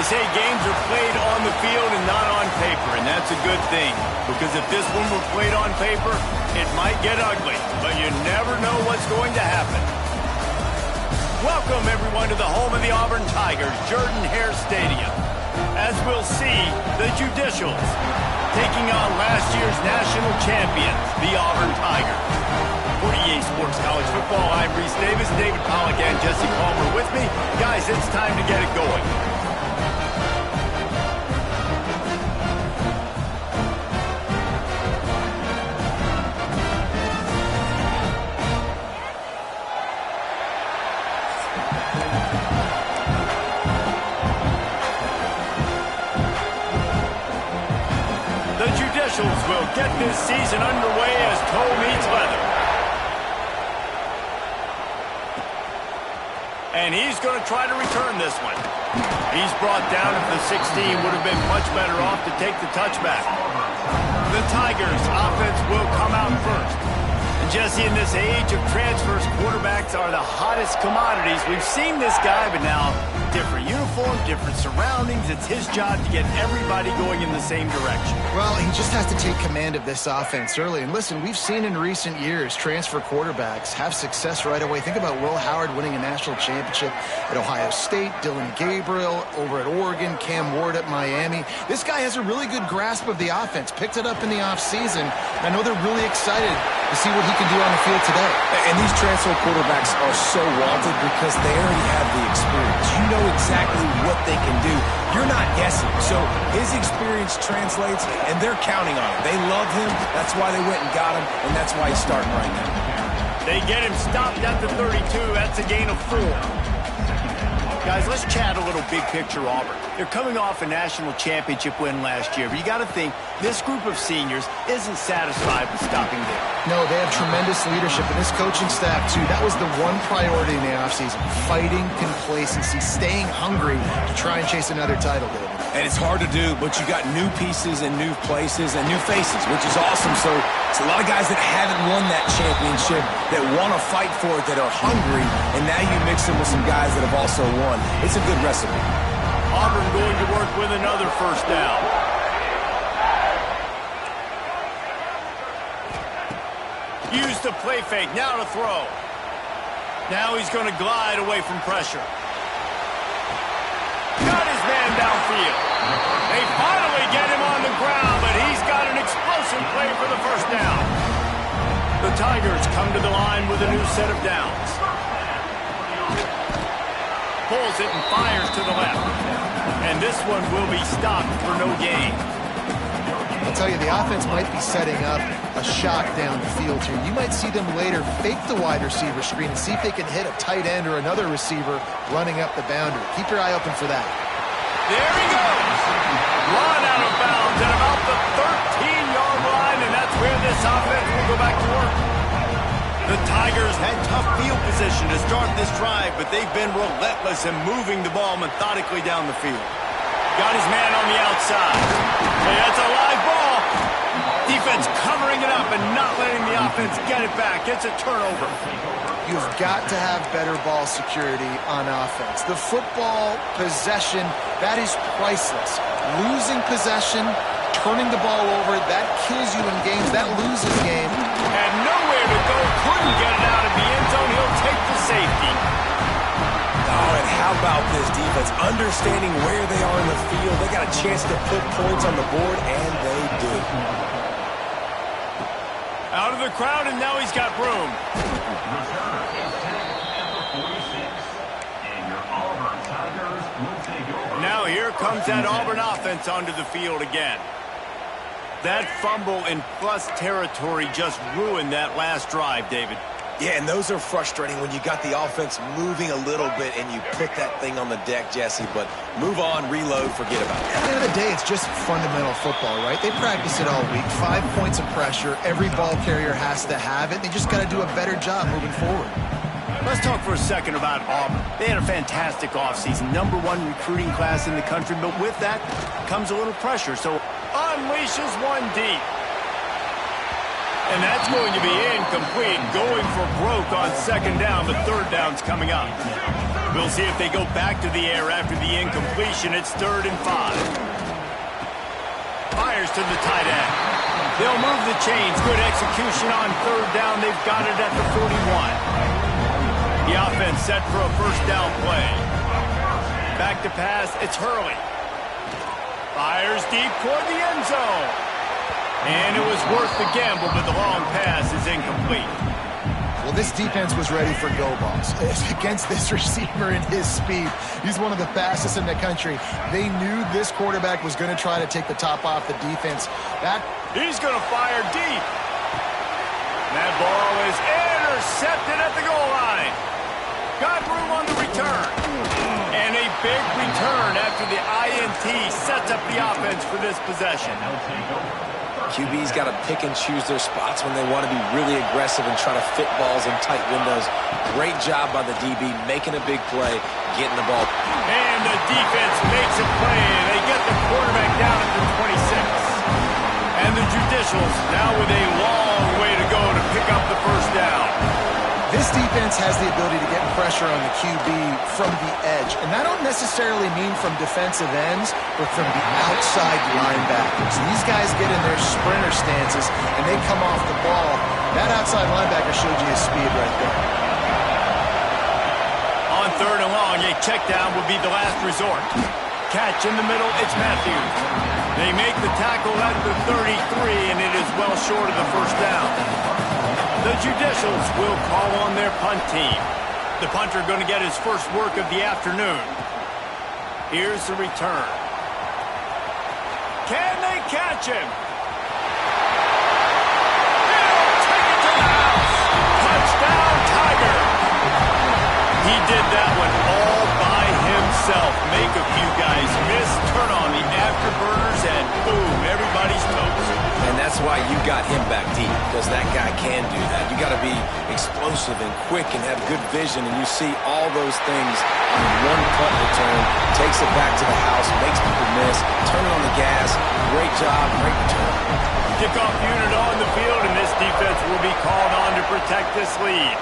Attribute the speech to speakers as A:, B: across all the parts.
A: They say games are played on the field and not on paper, and that's a good thing. Because if this one were played on paper, it might get ugly, but you never know what's going to happen. Welcome, everyone, to the home of the Auburn Tigers, Jordan-Hare Stadium. As we'll see, the Judicials taking on last year's national champions, the Auburn Tigers. For EA Sports College Football, I'm Reese Davis, David Pollack, and Jesse Palmer with me. Guys, it's time to get it going. The Judicials will get this season underway as toe meets leather. And he's going to try to return this one. He's brought down at the 16, would have been much better off to take the touchback. The Tigers' offense will come out first. And Jesse, in this age of transfers, quarterbacks are the hottest commodities. We've seen this guy, but now different uniform, different surroundings. It's his job to get everybody going in the same direction.
B: Well, he just has to take command of this offense early. And listen, we've seen in recent years transfer quarterbacks have success right away. Think about Will Howard winning a national championship at Ohio State, Dylan Gabriel over at Oregon, Cam Ward at Miami. This guy has a really good grasp of the offense, picked it up in the offseason. I know they're really excited to see what he can do on the field today.
C: And these transfer quarterbacks are so wanted because they already have the experience. You know exactly what they can do. You're not guessing. So his experience translates, and they're counting on it. They love him. That's why they went and got him, and that's why he's starting right now.
A: They get him stopped at the 32. That's a gain of 4. Guys, let's chat a little big picture Auburn. They're coming off a national championship win last year, but you got to think this group of seniors isn't satisfied with stopping there.
B: No, they have tremendous leadership, and this coaching staff, too. That was the one priority in the offseason, fighting complacency, staying hungry to try and chase another title, David.
C: And it's hard to do, but you got new pieces and new places and new faces, which is awesome. So it's a lot of guys that haven't won that championship that want to fight for it, that are hungry, and now you mix them with some guys that have also won. It's a good recipe.
A: Auburn going to work with another first down. Use the play fake, now to throw. Now he's going to glide away from pressure. Got his man downfield. They finally get him on the ground, but he's got an explosive play for the first down. The Tigers come to the line with a new set of downs. Pulls it and fires to the left. And this one will be stopped for no gain.
B: I'll tell you, the offense might be setting up a shot down the field here. You might see them later fake the wide receiver screen and see if they can hit a tight end or another receiver running up the boundary. Keep your eye open for that.
A: There he goes. Run out of bounds at about the 13-yard line, and that's where this offense will go back to work. The Tigers had tough field position to start this drive, but they've been relentless in moving the ball methodically down the field. Got his man on the outside. Hey, that's a live ball. Defense covering it up and not letting the offense get it back. It's a turnover.
B: You've got to have better ball security on offense. The football possession, that is priceless. Losing possession, turning the ball over, that kills you in games. That loses game.
A: Had nowhere to go, couldn't get it out of the end zone. He'll take the safety.
C: Oh, and how about this defense? Understanding where they are in the field. They got a chance to put points on the board, and they do.
A: Out of the crowd, and now he's got room. Now here comes that Auburn offense onto the field again. That fumble in plus territory just ruined that last drive, David.
C: Yeah, and those are frustrating when you got the offense moving a little bit and you put that thing on the deck, Jesse. But move on, reload, forget about it.
B: At the end of the day, it's just fundamental football, right? They practice it all week. 5 points of pressure. Every ball carrier has to have it. They just got to do a better job moving forward.
A: Let's talk for a second about Auburn. They had a fantastic offseason, #1 recruiting class in the country, but with that comes a little pressure. So unleashes one deep. And that's going to be incomplete, going for broke on second down. The third down's coming up. We'll see if they go back to the air after the incompletion. It's 3rd and 5. Fires to the tight end. They'll move the chains. Good execution on 3rd down. They've got it at the 41. The offense set for a 1st down play. Back to pass. It's Hurley. Fires deep toward the end zone. And it was worth the gamble, but the long pass is incomplete.
B: Well, this defense was ready for go balls. Against this receiver and his speed, he's one of the fastest in the country. They knew this quarterback was going to try to take the top off the defense.
A: He's going to fire deep. That ball is intercepted at the goal line. Got room on the return. And a big return after the INT sets up the offense for this possession.
C: QB's got to pick and choose their spots when they want to be really aggressive and try to fit balls in tight windows. Great job by the DB, making a big play, getting the ball.
A: And the defense makes a play. They get the quarterback down at the 26. And the Judicials now with a long way to go to pick up the 1st down.
B: This defense has the ability to get pressure on the QB from the edge. And I don't necessarily mean from defensive ends, but from the outside linebackers. These guys get in their sprinter stances, and they come off the ball. That outside linebacker showed you his speed right there.
A: On 3rd and long, a check down would be the last resort. Catch in the middle, it's Matthews. They make the tackle at the 33, and it is well short of the 1st down. The Judicials will call on their punt team. The punter going to get his first work of the afternoon. Here's the return. Can they catch him? He'll take it to the house. Touchdown, Tiger. He did that one all by himself. Make a few guys miss, turn on the afterburners, and boom, everybody's toast.
C: And that's why you got him back deep, because that guy can do that. You got to be explosive and quick and have good vision, and you see all those things on one punt return. Takes it back to the house, makes people miss, turn on the gas. Great job, great return.
A: Kickoff unit on the field, and this defense will be called on to protect this lead.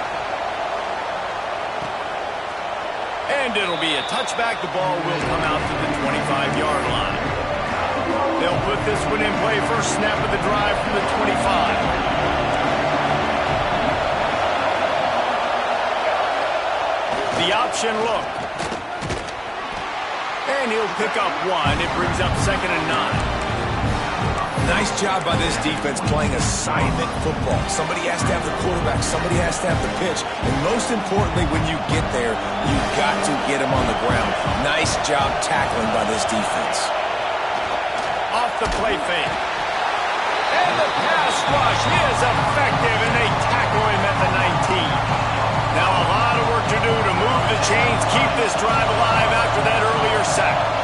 A: And it'll be a touchback. The ball will come out to the 25-yard line. They'll put this one in play. First snap of the drive from the 25. The option look. And he'll pick up 1. It brings up 2nd and 9.
C: Nice job by this defense playing assignment football. Somebody has to have the quarterback. Somebody has to have the pitch. And most importantly, when you get there, you've got to get him on the ground. Nice job tackling by this defense.
A: Off the play fake. And the pass rush is effective, and they tackle him at the 19. Now a lot of work to do to move the chains, keep this drive alive after that earlier sack.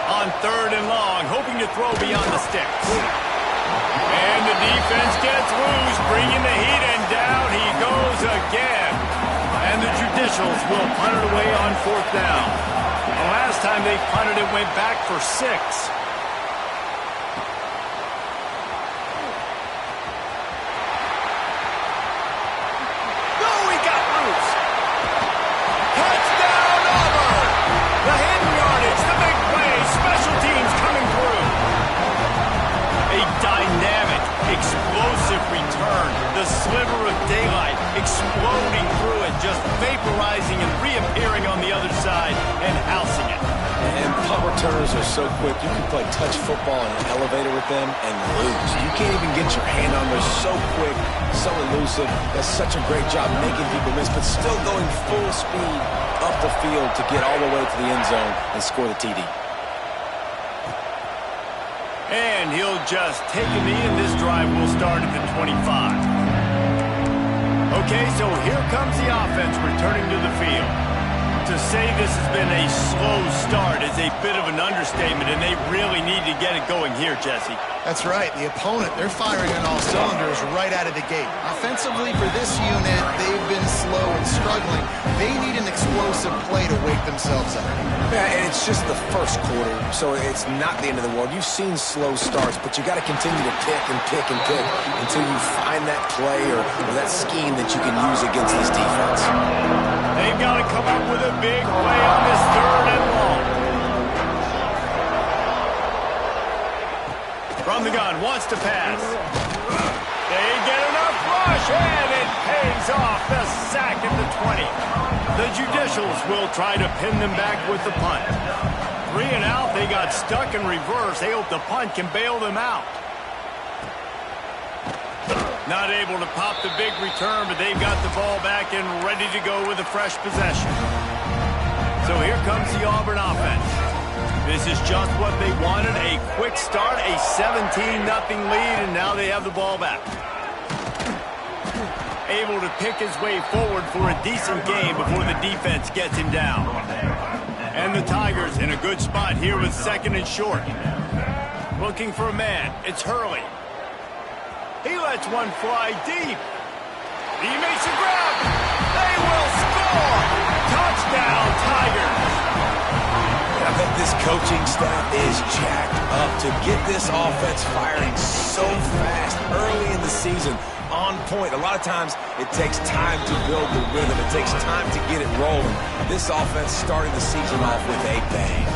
A: On 3rd and long, hoping to throw beyond the sticks. And the defense gets loose, bringing the heat, and down he goes again. And the Judicials will punt it away on 4th down. The last time they punted it went back for 6. Oh, he got loose. Touchdown, Auburn! The hidden yardage, the big play, special teams coming through. A dynamic, explosive return. The sliver of daylight exploding through it, just vaporizing and reappearing on the other side and housing it.
C: And punt returners are so quick. You can play touch football in an elevator with them and lose. You can't even get your hand on them. They're so quick, so elusive. That's such a great job making people miss, but still going full speed up the field to get all the way to the end zone and score the TD.
A: And he'll just take a knee, and this drive will start at the 25. Okay, so here comes the offense returning to the field. To say this has been a slow start is a bit of an understatement, and they really need to get it going here, Jesse.
B: That's right. The opponent, they're firing on all cylinders right out of the gate. Offensively, for this unit, they've been slow and struggling. They need an explosive explosive play to wake themselves up.
C: Yeah, and it's just the first quarter, so it's not the end of the world. You've seen slow starts, but you got to continue to pick and pick and pick until you find that play or that scheme that you can use against this defense.
A: They've got to come up with a big play on this 3rd and long. From the gun, wants to pass. They get enough rush, and it pays off. The sack at the 20. The Judicials will try to pin them back with the punt. 3 and out, they got stuck in reverse. They hope the punt can bail them out. Not able to pop the big return, but they've got the ball back and ready to go with a fresh possession. So here comes the Auburn offense. This is just what they wanted, a quick start, a 17-0 lead, and now they have the ball back. Able to pick his way forward for a decent game before the defense gets him down. And the Tigers in a good spot here with 2nd and short. Looking for a man. It's Hurley. He lets one fly deep. He makes a grab. They will score. Touchdown, Tigers.
C: I bet this coaching staff is jacked up to get this offense firing so fast early in the season. On point. A lot of times it takes time to build the rhythm. It takes time to get it rolling. This offense started the season off with a bang.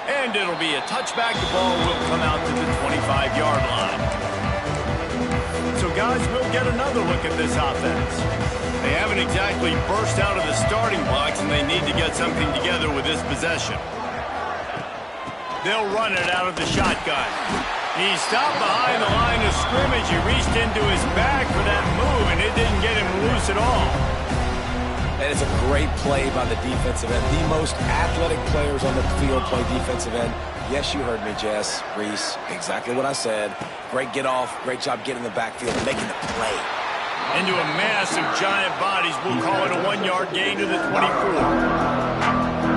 A: And it'll be a touchback. The ball will come out to the 25-yard line. So guys, we'll get another look at this offense. They haven't exactly burst out of the starting blocks, and they need to get something together with this possession. They'll run it out of the shotgun. He stopped behind the line of scrimmage. He reached into his bag for that move, and it didn't get him loose at all.
C: And it's a great play by the defensive end. The most athletic players on the field play defensive end. Yes, you heard me, Jess, Reese. Exactly what I said. Great get off. Great job getting in the backfield, making the play.
A: Into a mass of giant bodies. We'll call it a 1-yard gain to the 24.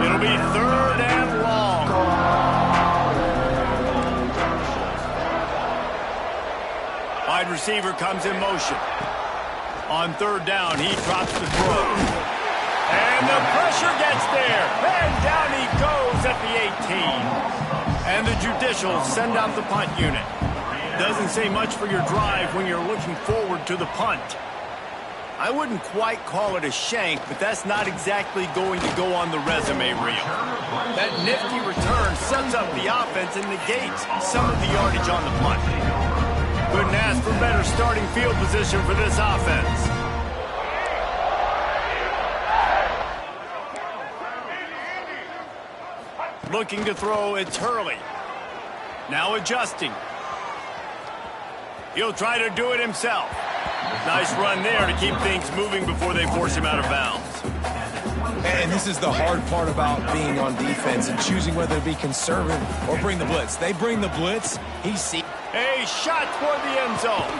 A: It'll be 3rd and long. Wide receiver comes in motion. On 3rd down, he drops the throw. And the pressure gets there. And down he goes at the 18. And the Judicials send out the punt unit. Doesn't say much for your drive when you're looking forward to the punt. I wouldn't quite call it a shank, but that's not exactly going to go on the resume reel. That nifty return sets up the offense and negates some of the yardage on the punt. Couldn't ask for better starting field position for this offense. Looking to throw, it's Hurley. Now adjusting. He'll try to do it himself. Nice run there to keep things moving before they force him out of bounds.
C: And this is the hard part about being on defense and choosing whether to be conservative or bring the blitz. They bring the blitz. He sees.
A: A shot toward the end zone.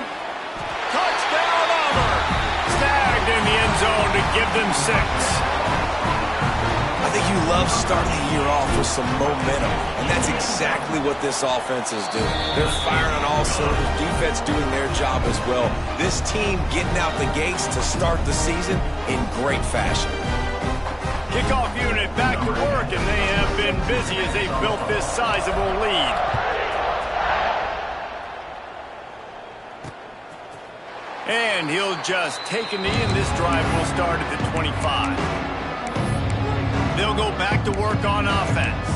A: Touchdown, Auburn. Snagged in the end zone to give them 6.
C: I think you love starting the year off with some momentum, and that's exactly what this offense is doing. They're firing on all cylinders, defense doing their job as well. This team getting out the gates to start the season in great fashion.
A: Kickoff unit back to work, and they have been busy as they've built this sizable lead. And he'll just take a knee, and this drive will start at the 25. They'll go back to work on offense.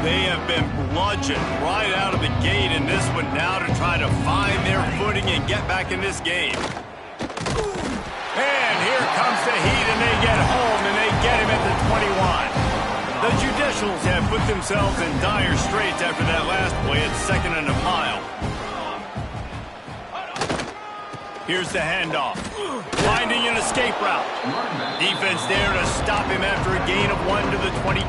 A: They have been bludgeoned right out of the gate in this one now to try to find their footing and get back in this game. And here comes the heat, and they get home, and they get him at the 21. The Judicials have put themselves in dire straits after that last play at 2nd and a mile. Here's the handoff. Finding an escape route. Defense there to stop him after a gain of 1 to the 22.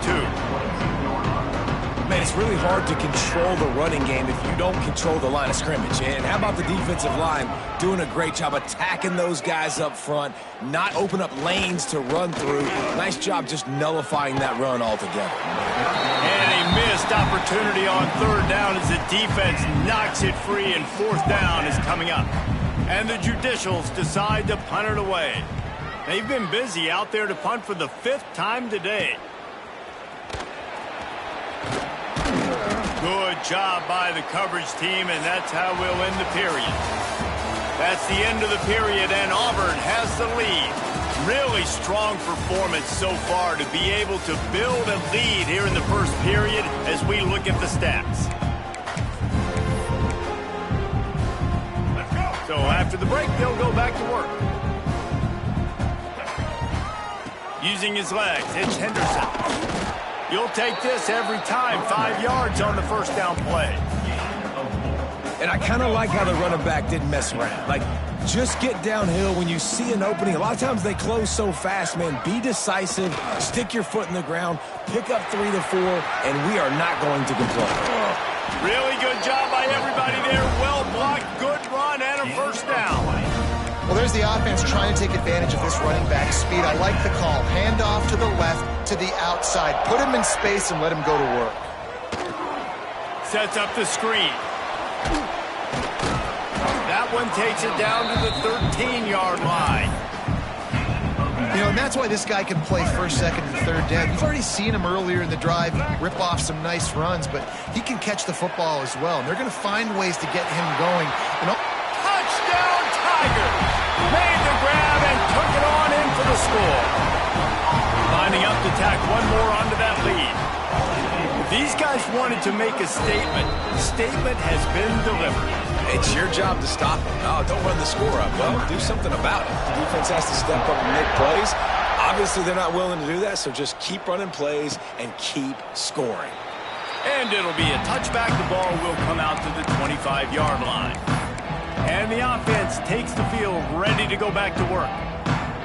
C: Man, it's really hard to control the running game if you don't control the line of scrimmage. And how about the defensive line doing a great job attacking those guys up front, not open up lanes to run through. Nice job just nullifying that run altogether.
A: And he missed opportunity on third down as the defense knocks it free, and fourth down is coming up. And the Judicials decide to punt it away. They've been busy out there to punt for the 5th time today. Good job by the coverage team, and that's how we'll end the period. That's the end of the period, and Auburn has the lead. Really strong performance so far to be able to build a lead here in the first period as we look at the stats. So after the break, they'll go back to work. Using his legs, it's Henderson. You'll take this every time. 5 yards on the first down play.
C: And I kind of like how the running back didn't mess around. Like, just get downhill when you see an opening. A lot of times they close so fast, man. Be decisive, stick your foot in the ground, pick up 3 to 4, and we are not going to complain.
A: Really good job by everybody there. Well blocked, good run, and a first down.
B: Well, there's the offense trying to take advantage of this running back speed. I like the call. Hand off to the left, to the outside. Put him in space and let him go to work.
A: Sets up the screen. That one takes it down to the 13-yard line.
B: You know, and that's why this guy can play first, second, and third down. You've already seen him earlier in the drive rip off some nice runs, but he can catch the football as well. And they're going to find ways to get him going.
A: Touchdown, Tigers! Made the grab and took it on in for the score. Lining up to tack one more onto that lead. These guys wanted to make a statement. The statement has been delivered.
C: It's your job to stop them. No, don't run the score up. Well, do something about it. The defense has to step up and make plays. Obviously, they're not willing to do that, so just keep running plays and keep scoring.
A: And it'll be a touchback. The ball will come out to the 25-yard line. And the offense takes the field, ready to go back to work.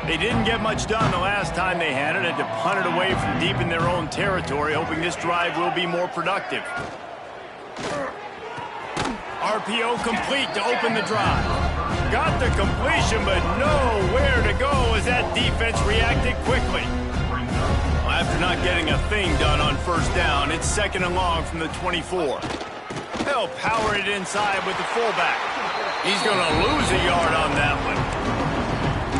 A: They didn't get much done the last time they had it. Had to punt it away from deep in their own territory, hoping this drive will be more productive. RPO complete to open the drive. Got the completion, but nowhere to go as that defense reacted quickly. Well, after not getting a thing done on first down, it's 2nd and long from the 24. They'll power it inside with the fullback. He's going to lose a yard on that one.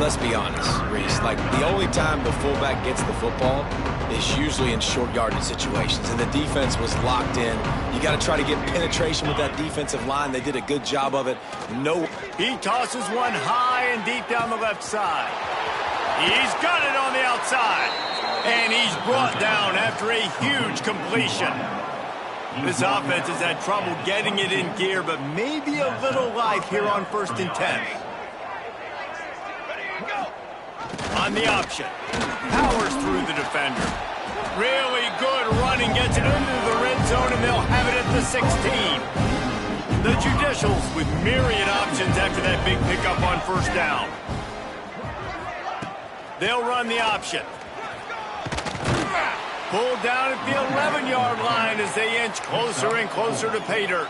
C: Let's be honest, Reese. Like, the only time the fullback gets the football is usually in short yardage situations, and the defense was locked in. You got to try to get penetration with that defensive line. They did a good job of it. No.
A: He tosses one high and deep down the left side. He's got it on the outside, and he's brought down after a huge completion. This offense has had trouble getting it in gear, but maybe a little life here on 1st and 10. On the option. Powers through the defender. Really good running. Gets it into the red zone, and they'll have it at the 16. The Judicials with myriad options after that big pickup on first down. They'll run the option. Pulled down at the 11-yard line as they inch closer and closer to pay dirt.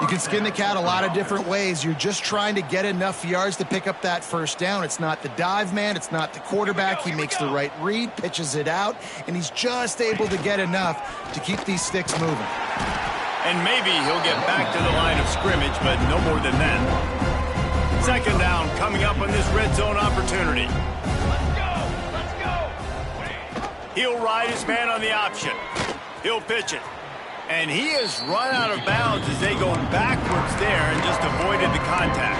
B: You can skin the cat a lot of different ways. You're just trying to get enough yards to pick up that first down. It's not the dive man. It's not the quarterback. He makes the right read, pitches it out, and he's just able to get enough to keep these sticks moving.
A: And maybe he'll get back to the line of scrimmage, but no more than that. 2nd down coming up on this red zone opportunity. Let's go. He'll ride his man on the option. He'll pitch it. And he has run out of bounds as they go backwards there and just avoided the contact.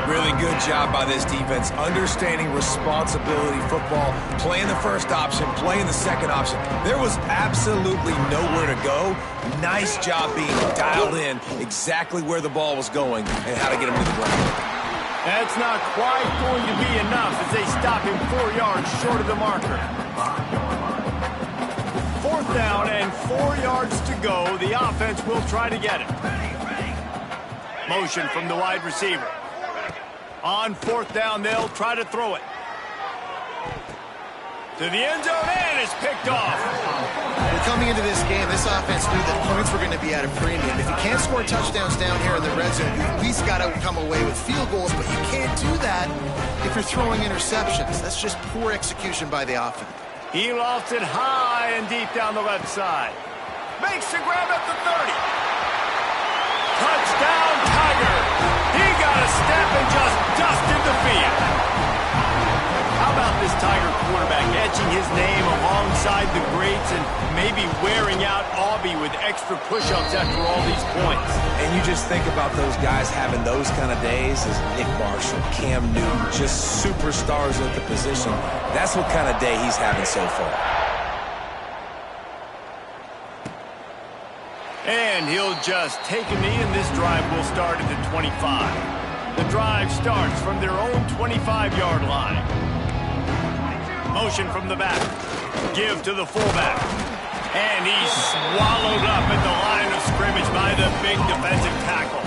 C: Really good job by this defense, understanding responsibility football, playing the first option, playing the second option. There was absolutely nowhere to go. Nice job being dialed in exactly where the ball was going and how to get him to the ground.
A: That's not quite going to be enough as they stop him 4 yards short of the marker. 4th down and 4 yards to go. The offense will try to get it. Motion from the wide receiver. On 4th down, they'll try to throw it. To the end zone, and it's picked off.
B: Coming into this game, this offense knew that points were going to be at a premium. If you can't score touchdowns down here in the red zone, you at least got to come away with field goals, but you can't do that if you're throwing interceptions. That's just poor execution by the offense.
A: He lofts it high and deep down the left side. Makes the grab at the 30. Touchdown, Tiger. He got a step and just dusted the field. How about this Tiger quarterback etching his name alongside the greats and maybe wearing out Auburn with extra push-ups after all these points?
C: And you just think about those guys having those kind of days as Nick Marshall, Cam Newton, just superstars at the position. That's what kind of day he's having so far.
A: And he'll just take a knee, and this drive will start at the 25. The drive starts from their own 25-yard line. Motion from the back. Give to the fullback. And he's swallowed up at the line of scrimmage by the big defensive tackle.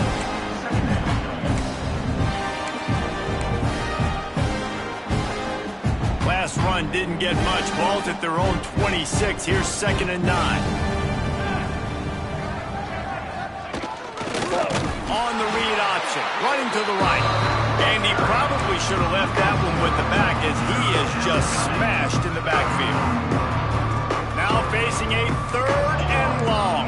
A: Last run didn't get much. Ball's at their own 26. Here's 2nd and 9. On the read option, running to the right. And he probably should have left that one with the back as he is just smashed in the backfield. Now facing a 3rd and long.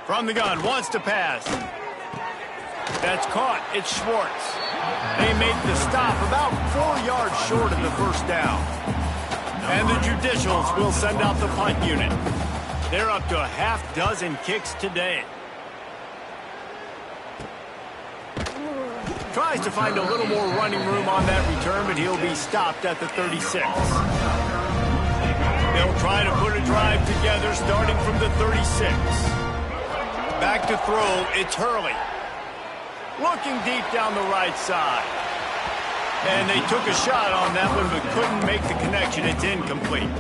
A: From the gun, wants to pass. That's caught. It's Schwartz. They make the stop about 4 yards short of the first down. And the Judicials will send out the punt unit. They're up to a half-dozen kicks today. Tries to find a little more running room on that return, but he'll be stopped at the 36. They'll try to put a drive together starting from the 36. Back to throw, it's Hurley. Looking deep down the right side. And they took a shot on that one, but couldn't make the connection. It's incomplete.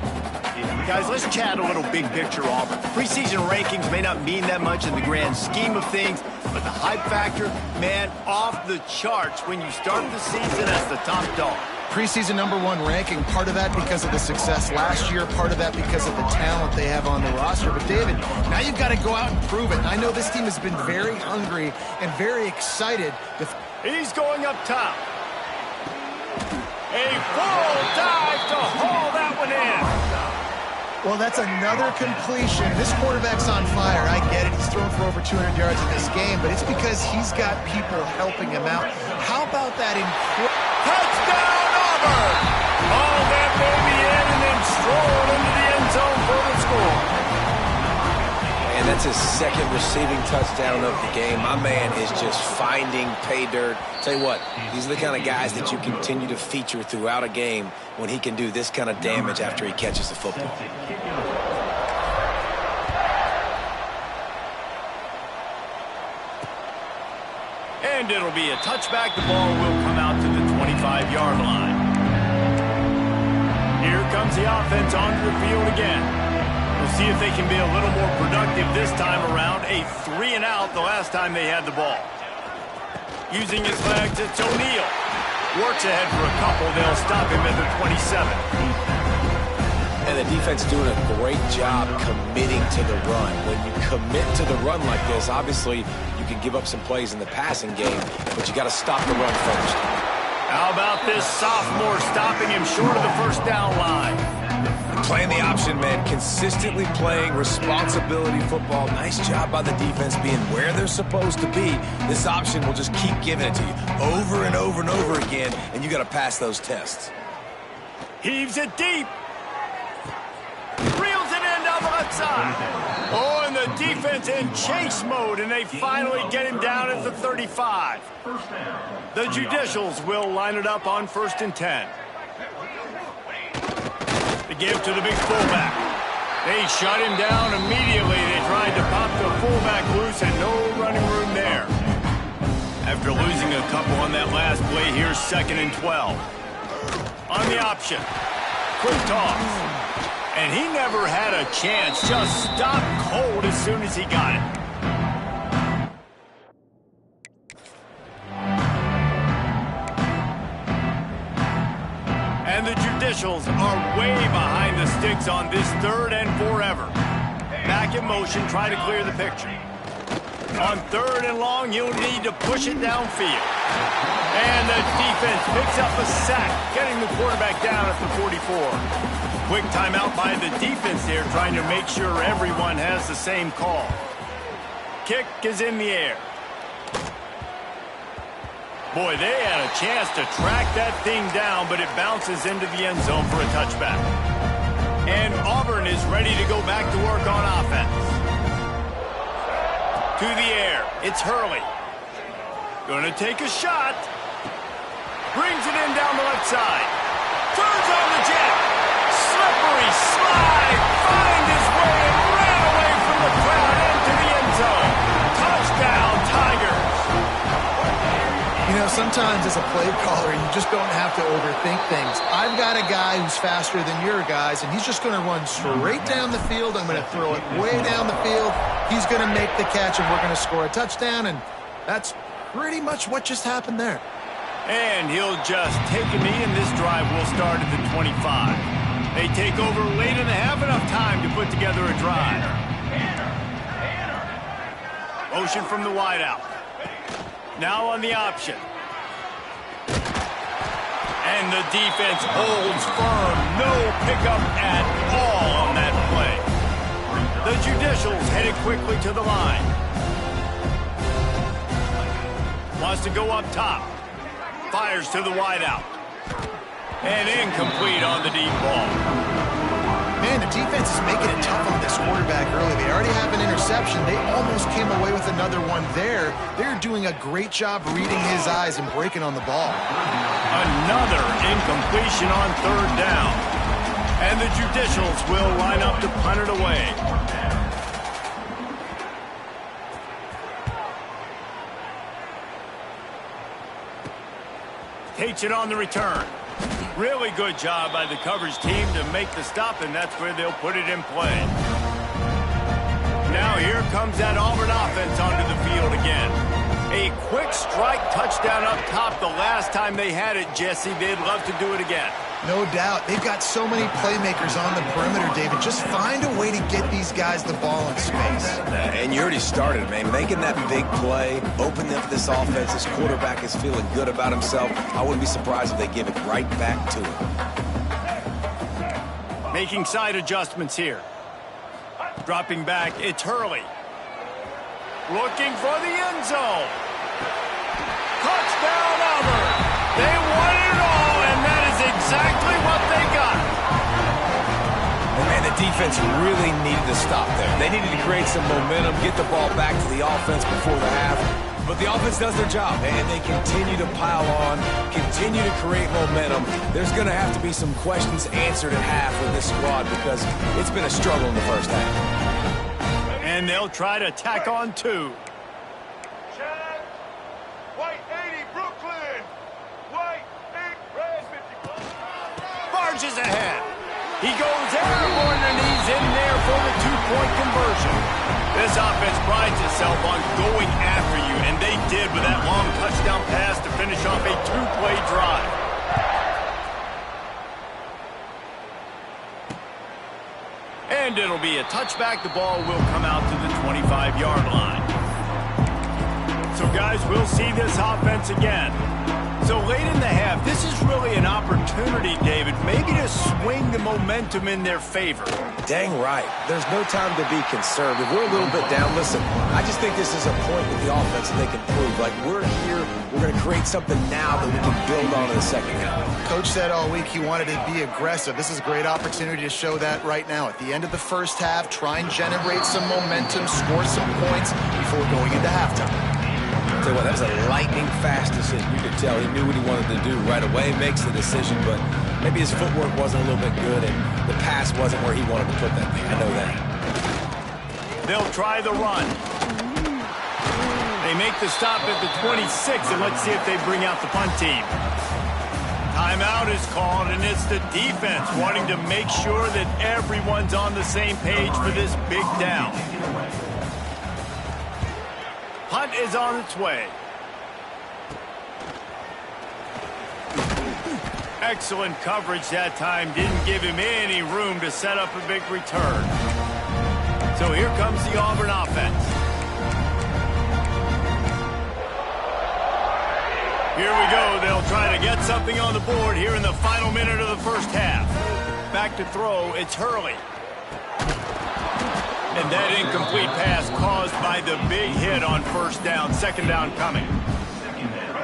A: Guys, let's chat a little big picture Auburn. Preseason rankings may not mean that much in the grand scheme of things, but the hype factor, man, off the charts when you start the season as the top dog.
B: Preseason #1 ranking, part of that because of the success last year, part of that because of the talent they have on the roster. But, David, now you've got to go out and prove it. And I know this team has been very hungry and very excited.
A: He's going up top. A full dive to haul that one in.
B: Well, that's another completion. This quarterback's on fire. I get it. He's thrown for over 200 yards in this game, but it's because he's got people helping him out. How about that incredible...
A: Touchdown, Auburn! All that baby in and then strolled into the end zone for the score.
C: And that's his 2nd receiving touchdown of the game. My man is just finding pay dirt. Tell you what, these are the kind of guys that you continue to feature throughout a game when he can do this kind of damage after he catches the football.
A: And it'll be a touchback. The ball will come out to the 25-yard line. Here comes the offense onto the field again. We'll see if they can be a little more productive this time around. A 3-and-out the last time they had the ball. Using his legs, it's O'Neal. Works ahead for a couple. They'll stop him at the 27.
C: And the defense doing a great job committing to the run. When you commit to the run like this, obviously you can give up some plays in the passing game, but you got to stop the run first.
A: How about this sophomore stopping him short of the first down line?
C: Playing the option, man. Consistently playing responsibility football. Nice job by the defense being where they're supposed to be. This option will just keep giving it to you over and over and over again, and you got to pass those tests.
A: Heaves it deep. Reels it in down the left side. Oh, and the defense in chase mode, and they finally get him down at the 35. The Judicials will line it up on 1st and 10. The give to the big fullback. They shut him down immediately. They tried to pop the fullback loose, and no running room there. After losing a couple on that last play, here's 2nd and 12. On the option. Quick toss. And he never had a chance. Just stopped cold as soon as he got it. And the Judicials are way behind the sticks on this 3rd and forever. Back in motion, try to clear the picture. On 3rd and long, you'll need to push it downfield. And the defense picks up a sack, getting the quarterback down at the 44. Quick timeout by the defense there, trying to make sure everyone has the same call. Kick is in the air. Boy, they had a chance to track that thing down, but it bounces into the end zone for a touchback. And Auburn is ready to go back to work on offense. To the air, it's Hurley. Gonna take a shot. Brings it in down the left side. Turns on the jet. Slippery slide. Find his way and ran away from the crowd into the end zone. Touchdown, Tigers.
B: You know, sometimes as a play caller, you just don't have to overthink things. I've got a guy who's faster than your guys, and he's just going to run straight down the field. I'm going to throw it way down the field. He's going to make the catch, and we're going to score a touchdown, and that's pretty much what just happened there.
A: And he'll just take a knee, and this drive will start at the 25. They take over late in the half, enough time to put together a drive. Motion from the wideout. Now on the option. And the defense holds firm. No pickup at all on that play. The Judicials headed quickly to the line. Wants to go up top. Fires to the wideout. And incomplete on the deep ball.
B: Man, the defense is making it tough on this quarterback early. They already have an interception. They almost came away with another one there. They're doing a great job reading his eyes and breaking on the ball.
A: Another incompletion on 3rd down. And the Judicials will line up to punt it away. Takes it on the return. Really good job by the coverage team to make the stop, and that's where they'll put it in play. Now here comes that Auburn offense onto the field again. A quick strike touchdown up top the last time they had it, Jesse. They'd love to do it again.
B: No doubt. They've got so many playmakers on the perimeter, David. Just find a way to get these guys the ball in space.
C: And you already started, man. Making that big play, opening up this offense. This quarterback is feeling good about himself. I wouldn't be surprised if they give it right back to him.
A: Making side adjustments here. Dropping back, it's Hurley. Looking for the end zone. Touchdown, Auburn. They won it all, and that is exactly what they got.
C: And man, the defense really needed to stop there. They needed to create some momentum, get the ball back to the offense before the half. But the offense does their job, and they continue to pile on, continue to create momentum. There's going to have to be some questions answered at half with this squad because it's been a struggle in the first half.
A: And they'll try to tack on 2.
D: White 80, Brooklyn. White 8, red 54.
A: Barges ahead. He goes airborne, and he's in there for the 2-point conversion. This offense prides itself on going after you, and they did with that long touchdown pass to finish off a 2-play drive. And it'll be a touchback. The ball will come out to the 25-yard line. So, guys, we'll see this offense again. So late in the half, this is really an opportunity, David, maybe to swing the momentum in their favor.
C: Dang right. There's no time to be conservative. We're a little bit down. Listen, I just think this is a point with the offense that they can prove. Like, we're here, we're going to create something now that we can build on in the second half.
B: Coach said all week he wanted to be aggressive. This is a great opportunity to show that right now. At the end of the first half, try and generate some momentum, score some points before going into halftime.
C: Tell you what, that was a lightning-fast decision. You could tell he knew what he wanted to do right away, makes the decision, but maybe his footwork wasn't a little bit good, and the pass wasn't where he wanted to put that thing. I know that.
A: They'll try the run. They make the stop at the 26, and let's see if they bring out the punt team. Timeout is called, and it's the defense wanting to make sure that everyone's on the same page for this big down. Punt is on its way. Excellent coverage that time. Didn't give him any room to set up a big return. So here comes the Auburn offense. Here we go. They'll try to get something on the board here in the final minute of the first half. Back to throw, it's Hurley. And that incomplete pass caused by the big hit on first down. Second down coming.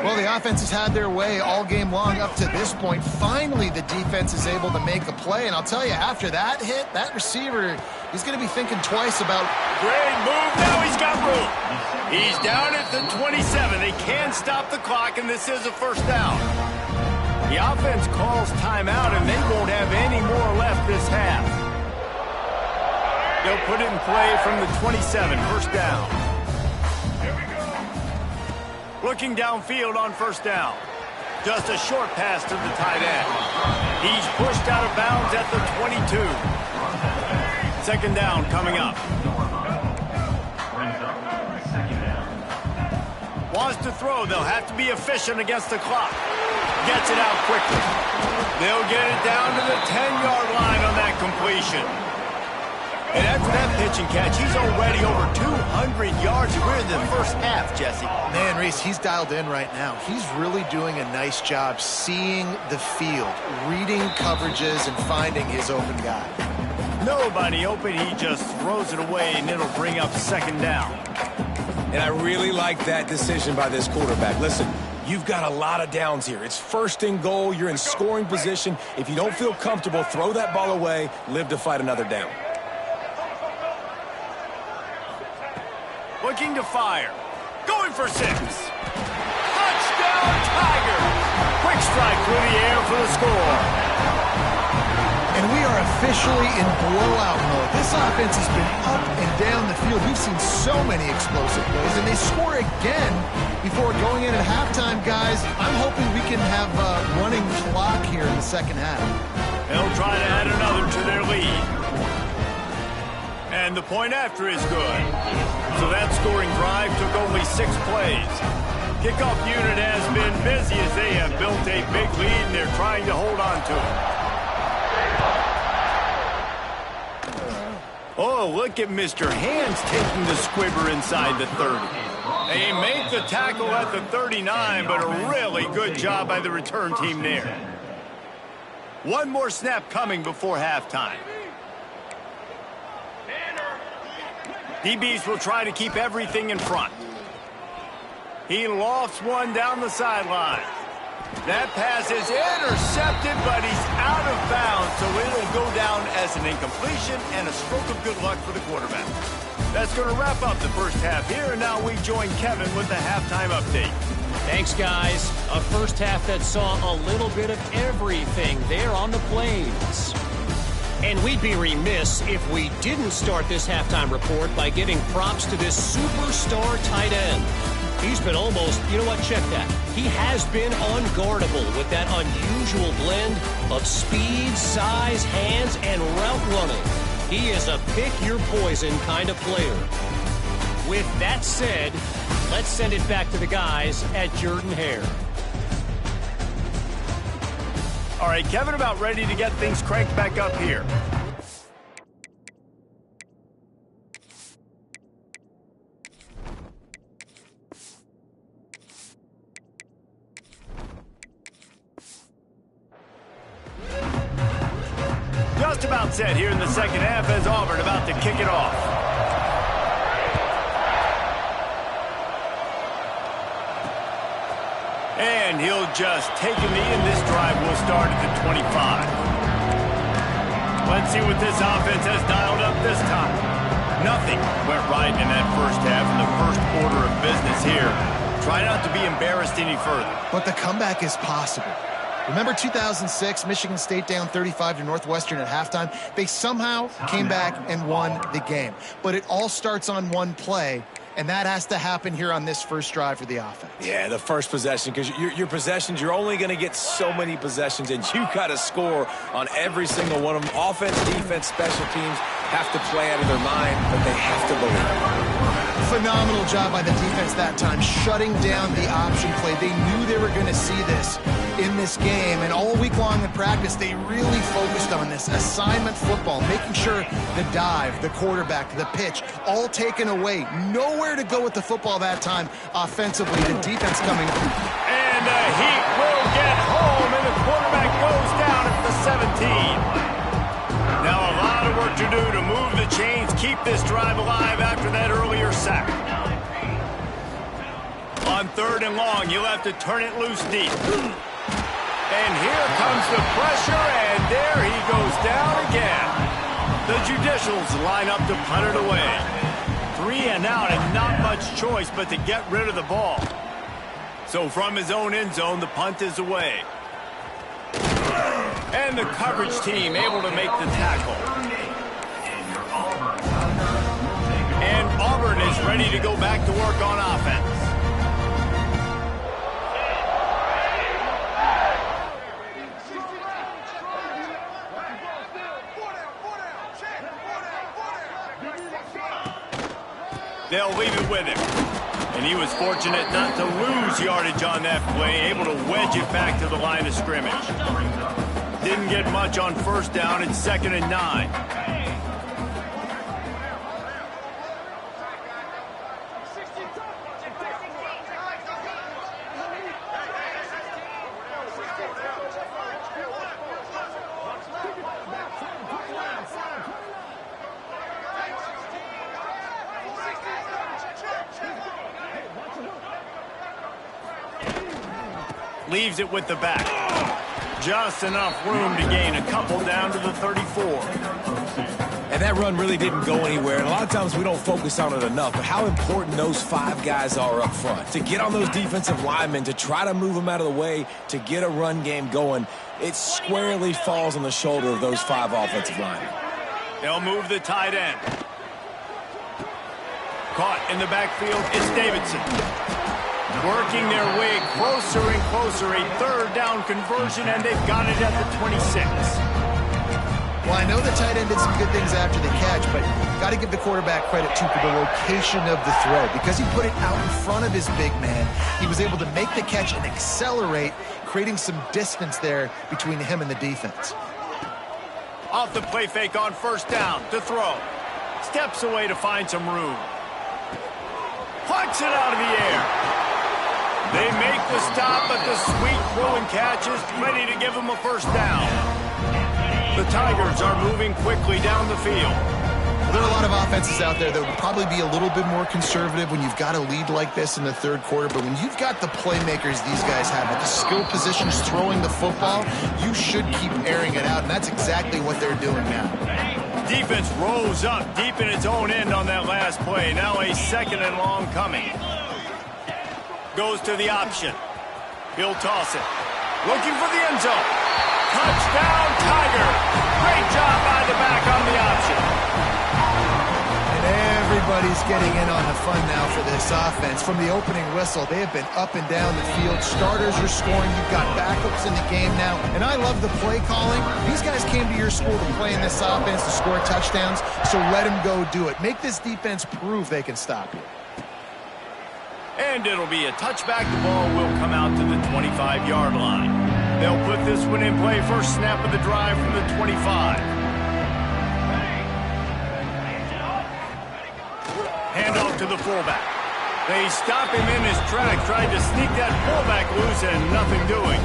B: Well, the offense has had their way all game long up to this point. Finally, the defense is able to make a play. And I'll tell you, after that hit, that receiver, he's going to be thinking twice about...
A: Great move. Now he's got room. He's down at the 27. They can stop the clock, and this is a first down. The offense calls timeout, and they won't have any more left this half. They'll put it in play from the 27, first down. Looking downfield on first down. Just a short pass to the tight end. He's pushed out of bounds at the 22. Second down coming up. Wants to throw. They'll have to be efficient against the clock. Gets it out quickly. They'll get it down to the 10-yard line on that completion. And after that pitch and catch, he's already over 200 yards. We're in the first half, Jesse.
B: Man, Reese, he's dialed in right now. He's really doing a nice job seeing the field, reading coverages, and finding his open guy.
A: Nobody open. He just throws it away, and it'll bring up second down.
C: And I really like that decision by this quarterback. Listen, you've got a lot of downs here. It's first and goal. You're in scoring position. If you don't feel comfortable, throw that ball away. Live to fight another down.
A: Looking to fire. Going for 6. Touchdown, Tigers! Quick strike through the air for the score.
B: And we are officially in blowout mode. This offense has been up and down the field. We've seen so many explosive plays, and they score again before going in at halftime, guys. I'm hoping we can have a running clock here in the second half.
A: They'll try to add another to their lead. And the point after is good. So that scoring drive took only 6 plays. Kickoff unit has been busy as they have built a big lead, and they're trying to hold on to it. Oh, look at Mr. Hands taking the squibber inside the 30. They make the tackle at the 39, but a really good job by the return team there. One more snap coming before halftime. DBs will try to keep everything in front. He lofts one down the sideline. That pass is intercepted, but he's out of bounds, so it'll go down as an incompletion and a stroke of good luck for the quarterback. That's going to wrap up the first half here, and now we join Kevin with the halftime update.
E: Thanks, guys. A first half that saw a little bit of everything there on the Plains. And we'd be remiss if we didn't start this halftime report by giving props to this superstar tight end. He's been almost, you know what, check that. He has been unguardable with that unusual blend of speed, size, hands, and route running. He is a pick-your-poison kind of player. With that said, let's send it back to the guys at Jordan-Hare.
A: All right, Kevin, about ready to get things cranked back up here. Just about set here in the second half as Auburn about to kick it off. And he'll just take a knee, and this drive will start at the 25. Let's see what this offense has dialed up this time. Nothing went right in that first half in the first order of business here. Try not to be embarrassed any further.
B: But the comeback is possible. Remember 2006, Michigan State down 35 to Northwestern at halftime? They somehow came back and won the game. But it all starts on one play, and that has to happen here on this first drive for the offense.
C: Yeah, the first possession, because your possessions, you're only going to get so many possessions, and you got to score on every single one of them. Offense, defense, special teams have to play out of their mind, but they have to believe.
B: Phenomenal job by the defense that time, shutting down the option play. They knew they were going to see this. in this game, and all week long in practice, they really focused on this assignment football, making sure the dive, the quarterback, the pitch, all taken away. Nowhere to go with the football that time offensively. The defense coming through.
A: And the Heat will get home, and the quarterback goes down at the 17. Now a lot of work to do to move the chains, keep this drive alive after that earlier sack. On 3rd and long, you'll have to turn it loose deep. And here comes the pressure, and there he goes down again. The Judicials line up to punt it away. 3 and out, and not much choice but to get rid of the ball. So from his own end zone, the punt is away. And the coverage team able to make the tackle. And Auburn is ready to go back to work on offense. They'll leave it with him. And he was fortunate not to lose yardage on that play, able to wedge it back to the line of scrimmage. Didn't get much on 1st down. It's 2nd and 9. Leaves it with the back. Just enough room to gain a couple down to the 34.
C: And that run really didn't go anywhere. And a lot of times we don't focus on it enough. But how important those 5 guys are up front. To get on those defensive linemen, to try to move them out of the way, to get a run game going, it squarely falls on the shoulder of those 5 offensive linemen.
A: They'll move the tight end. Caught in the backfield is Davidson. Working their way closer and closer. A 3rd down conversion, and they've got it at the 26.
B: Well, I know the tight end did some good things after the catch, but got to give the quarterback credit, too, for the location of the throw. Because he put it out in front of his big man, he was able to make the catch and accelerate, creating some distance there between him and the defense.
A: Off the play fake on 1st down to throw. Steps away to find some room. Plucks it out of the air. They make the stop, but the sweet throw and catch is ready to give them a 1st down. The Tigers are moving quickly down the field.
B: There are a lot of offenses out there that would probably be a little bit more conservative when you've got a lead like this in the 3rd quarter, but when you've got the playmakers these guys have at the skill positions throwing the football, you should keep airing it out, and that's exactly what they're doing now.
A: Defense rose up deep in its own end on that last play. Now a 2nd and long coming. Goes to the option. He'll toss it. Looking for the end zone. Touchdown, Tiger. Great job by the back on the option.
B: And everybody's getting in on the fun now for this offense. From the opening whistle, they have been up and down the field. Starters are scoring. You've got backups in the game now. And I love the play calling. These guys came to your school to play in this offense to score touchdowns, so let them go do it. Make this defense prove they can stop you.
A: And it'll be a touchback. The ball will come out to the 25-yard line. They'll put this one in play. First snap of the drive from the 25. Handoff to the fullback. They stop him in his tracks, tried to sneak that fullback loose, and nothing doing.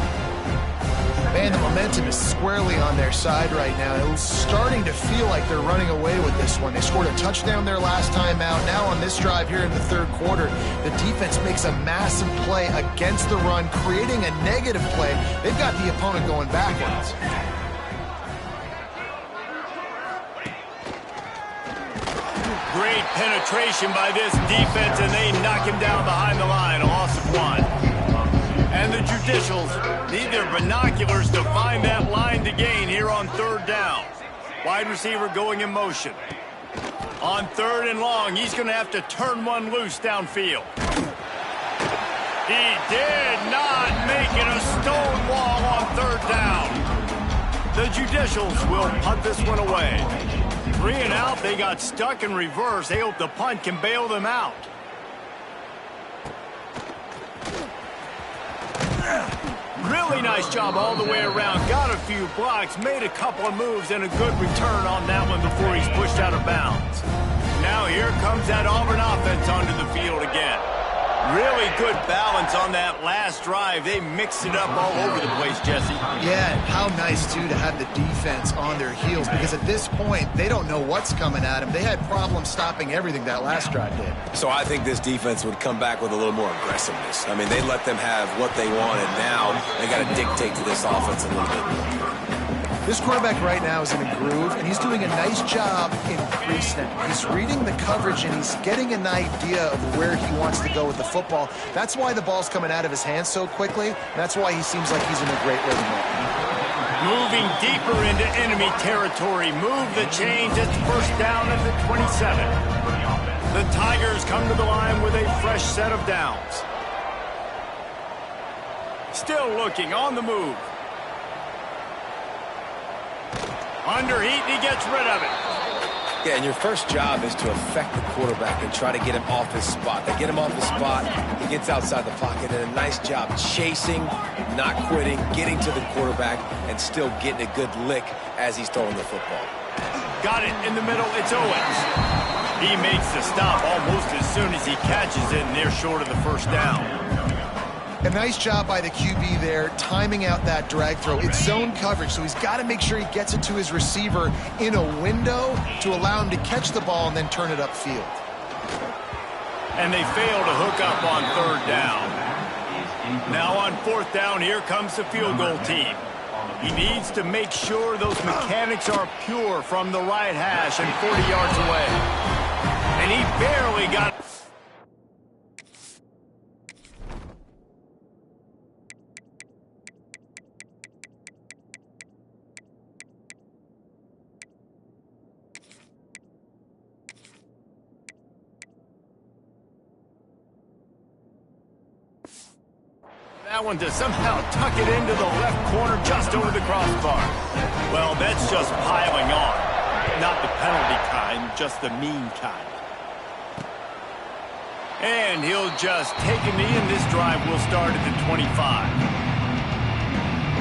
B: Man, the momentum is squarely on their side right now. It's starting to feel like they're running away with this one. They scored a touchdown their last time out. Now on this drive here in the 3rd quarter, the defense makes a massive play against the run, creating a negative play. They've got the opponent going backwards.
A: Great penetration by this defense, and they knock him down behind the line. A loss of 1. And the Judicials need their binoculars to find that line to gain here on 3rd down. Wide receiver going in motion. On 3rd and long, he's going to have to turn one loose downfield. He did not make it a stone wall on 3rd down. The Judicials will punt this one away. 3 and out, they got stuck in reverse. They hope the punt can bail them out. Really nice job all the way around. Got a few blocks, made a couple of moves, and a good return on that one before he's pushed out of bounds. Now here comes that Auburn offense onto the field again. Really good balance on that last drive. They mixed it up all over the place, Jesse.
B: Yeah, and how nice, too, to have the defense on their heels, because at this point, they don't know what's coming at them. They had problems stopping everything that last drive did.
C: So I think this defense would come back with a little more aggressiveness. I mean, they let them have what they wanted. Now they got to dictate to this offense a little bit more.
B: This quarterback right now is in a groove, and he's doing a nice job in pre-snap. He's reading the coverage, and he's getting an idea of where he wants to go with the football. That's why the ball's coming out of his hands so quickly. That's why he seems like he's in a great rhythm right now.
A: Moving deeper into enemy territory. Move the chains. It's first down at the 27. The Tigers come to the line with a fresh set of downs. Still looking on the move. Underheat, and he gets rid of it.
C: Yeah, and your first job is to affect the quarterback and try to get him off his spot. They get him off his spot, he gets outside the pocket, and a nice job chasing, not quitting, getting to the quarterback, and still getting a good lick as he's throwing the football.
A: Got it in the middle, it's Owens. He makes the stop almost as soon as he catches it, and they're short of the first down.
B: A nice job by the QB there, timing out that drag throw. It's zone coverage, so he's got to make sure he gets it to his receiver in a window to allow him to catch the ball and then turn it upfield.
A: And they fail to hook up on third down. Now on fourth down, here comes the field goal team. He needs to make sure those mechanics are pure from the right hash and 40 yards away. And he barely got... that one to somehow tuck it into the left corner just over the crossbar. Well, that's just piling on. Not the penalty kind, just the mean kind. And he'll just take a knee, and this drive will start at the 25.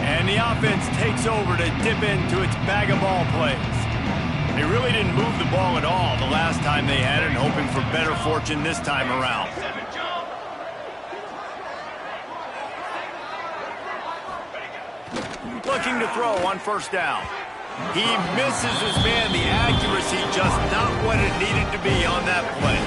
A: And the offense takes over to dip into its bag of ball plays. They really didn't move the ball at all the last time they had it, hoping for better fortune this time around. Looking to throw on first down. He misses his man. The accuracy just not what it needed to be on that play.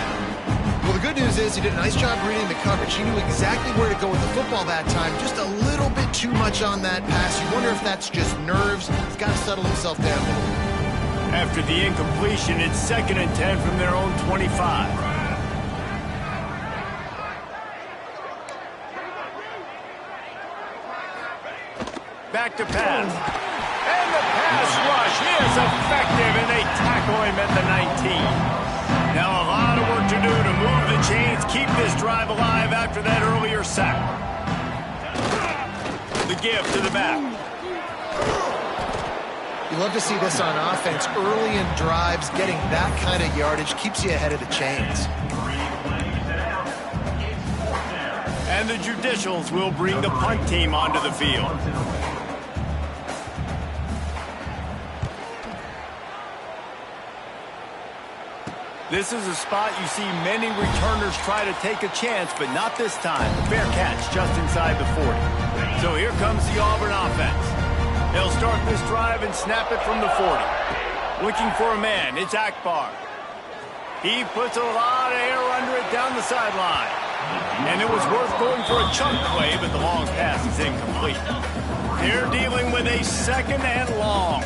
B: Well, the good news is he did a nice job reading the coverage. He knew exactly where to go with the football that time. Just a little bit too much on that pass. You wonder if that's just nerves. He's got to settle himself down.
A: After the incompletion, it's 2nd and 10 from their own 25. Back to pass. And the pass rush is effective, and they tackle him at the 19. Now a lot of work to do to move the chains, keep this drive alive after that earlier sack. The give to the back.
B: You love to see this on offense. Early in drives, getting that kind of yardage keeps you ahead of the chains.
A: And the Judicials will bring the punt team onto the field. This is a spot you see many returners try to take a chance, but not this time. Fair catch just inside the 40. So here comes the Auburn offense. They'll start this drive and snap it from the 40. Looking for a man, it's Akbar. He puts a lot of air under it down the sideline. And it was worth going for a chunk play, but the long pass is incomplete. They're dealing with a 2nd and long.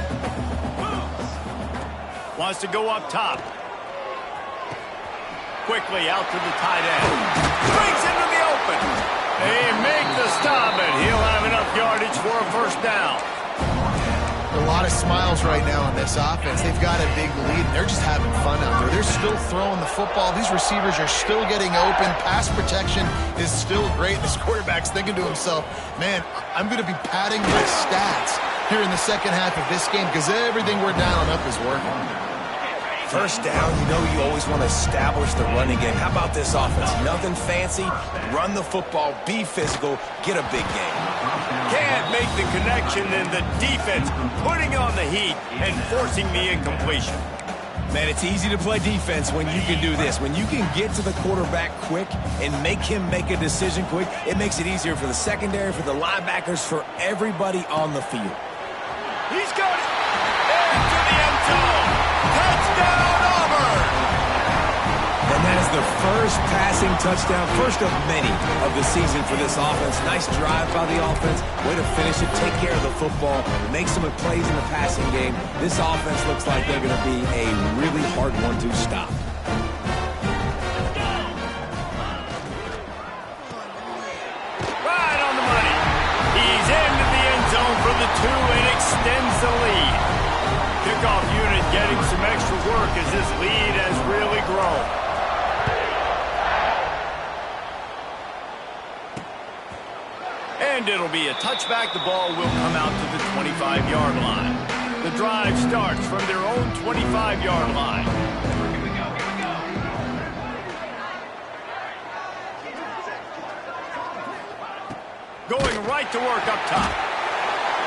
A: Wants to go up top. Quickly out to the tight end. Breaks into the open. They make the stop, and he'll have enough yardage for a first down.
B: A lot of smiles right now on this offense. They've got a big lead, and they're just having fun out there. They're still throwing the football. These receivers are still getting open. Pass protection is still great. This quarterback's thinking to himself, man, I'm going to be padding my stats here in the second half of this game because everything we're dialing up is working.
C: First down, you know you always want to establish the running game. How about this offense? Nothing fancy. Run the football, be physical, get a big game.
A: Can't make the connection, and the defense putting on the heat and forcing the incompletion.
C: Man, it's easy to play defense when you can do this. When you can get to the quarterback quick and make him make a decision quick, it makes it easier for the secondary, for the linebackers, for everybody on the field.
A: He's got it into the end zone. Touchdown, Auburn!
C: And that is the first passing touchdown, first of many of the season for this offense. Nice drive by the offense. Way to finish it, take care of the football, make some plays in the passing game. This offense looks like they're going to be a really hard one to stop.
A: Right on the money. He's into the end zone for the 2 and extends the lead. Kickoff unit getting some extra work as this lead has really grown. And it'll be a touchback. The ball will come out to the 25-yard line. The drive starts from their own 25-yard line. Going right to work up top.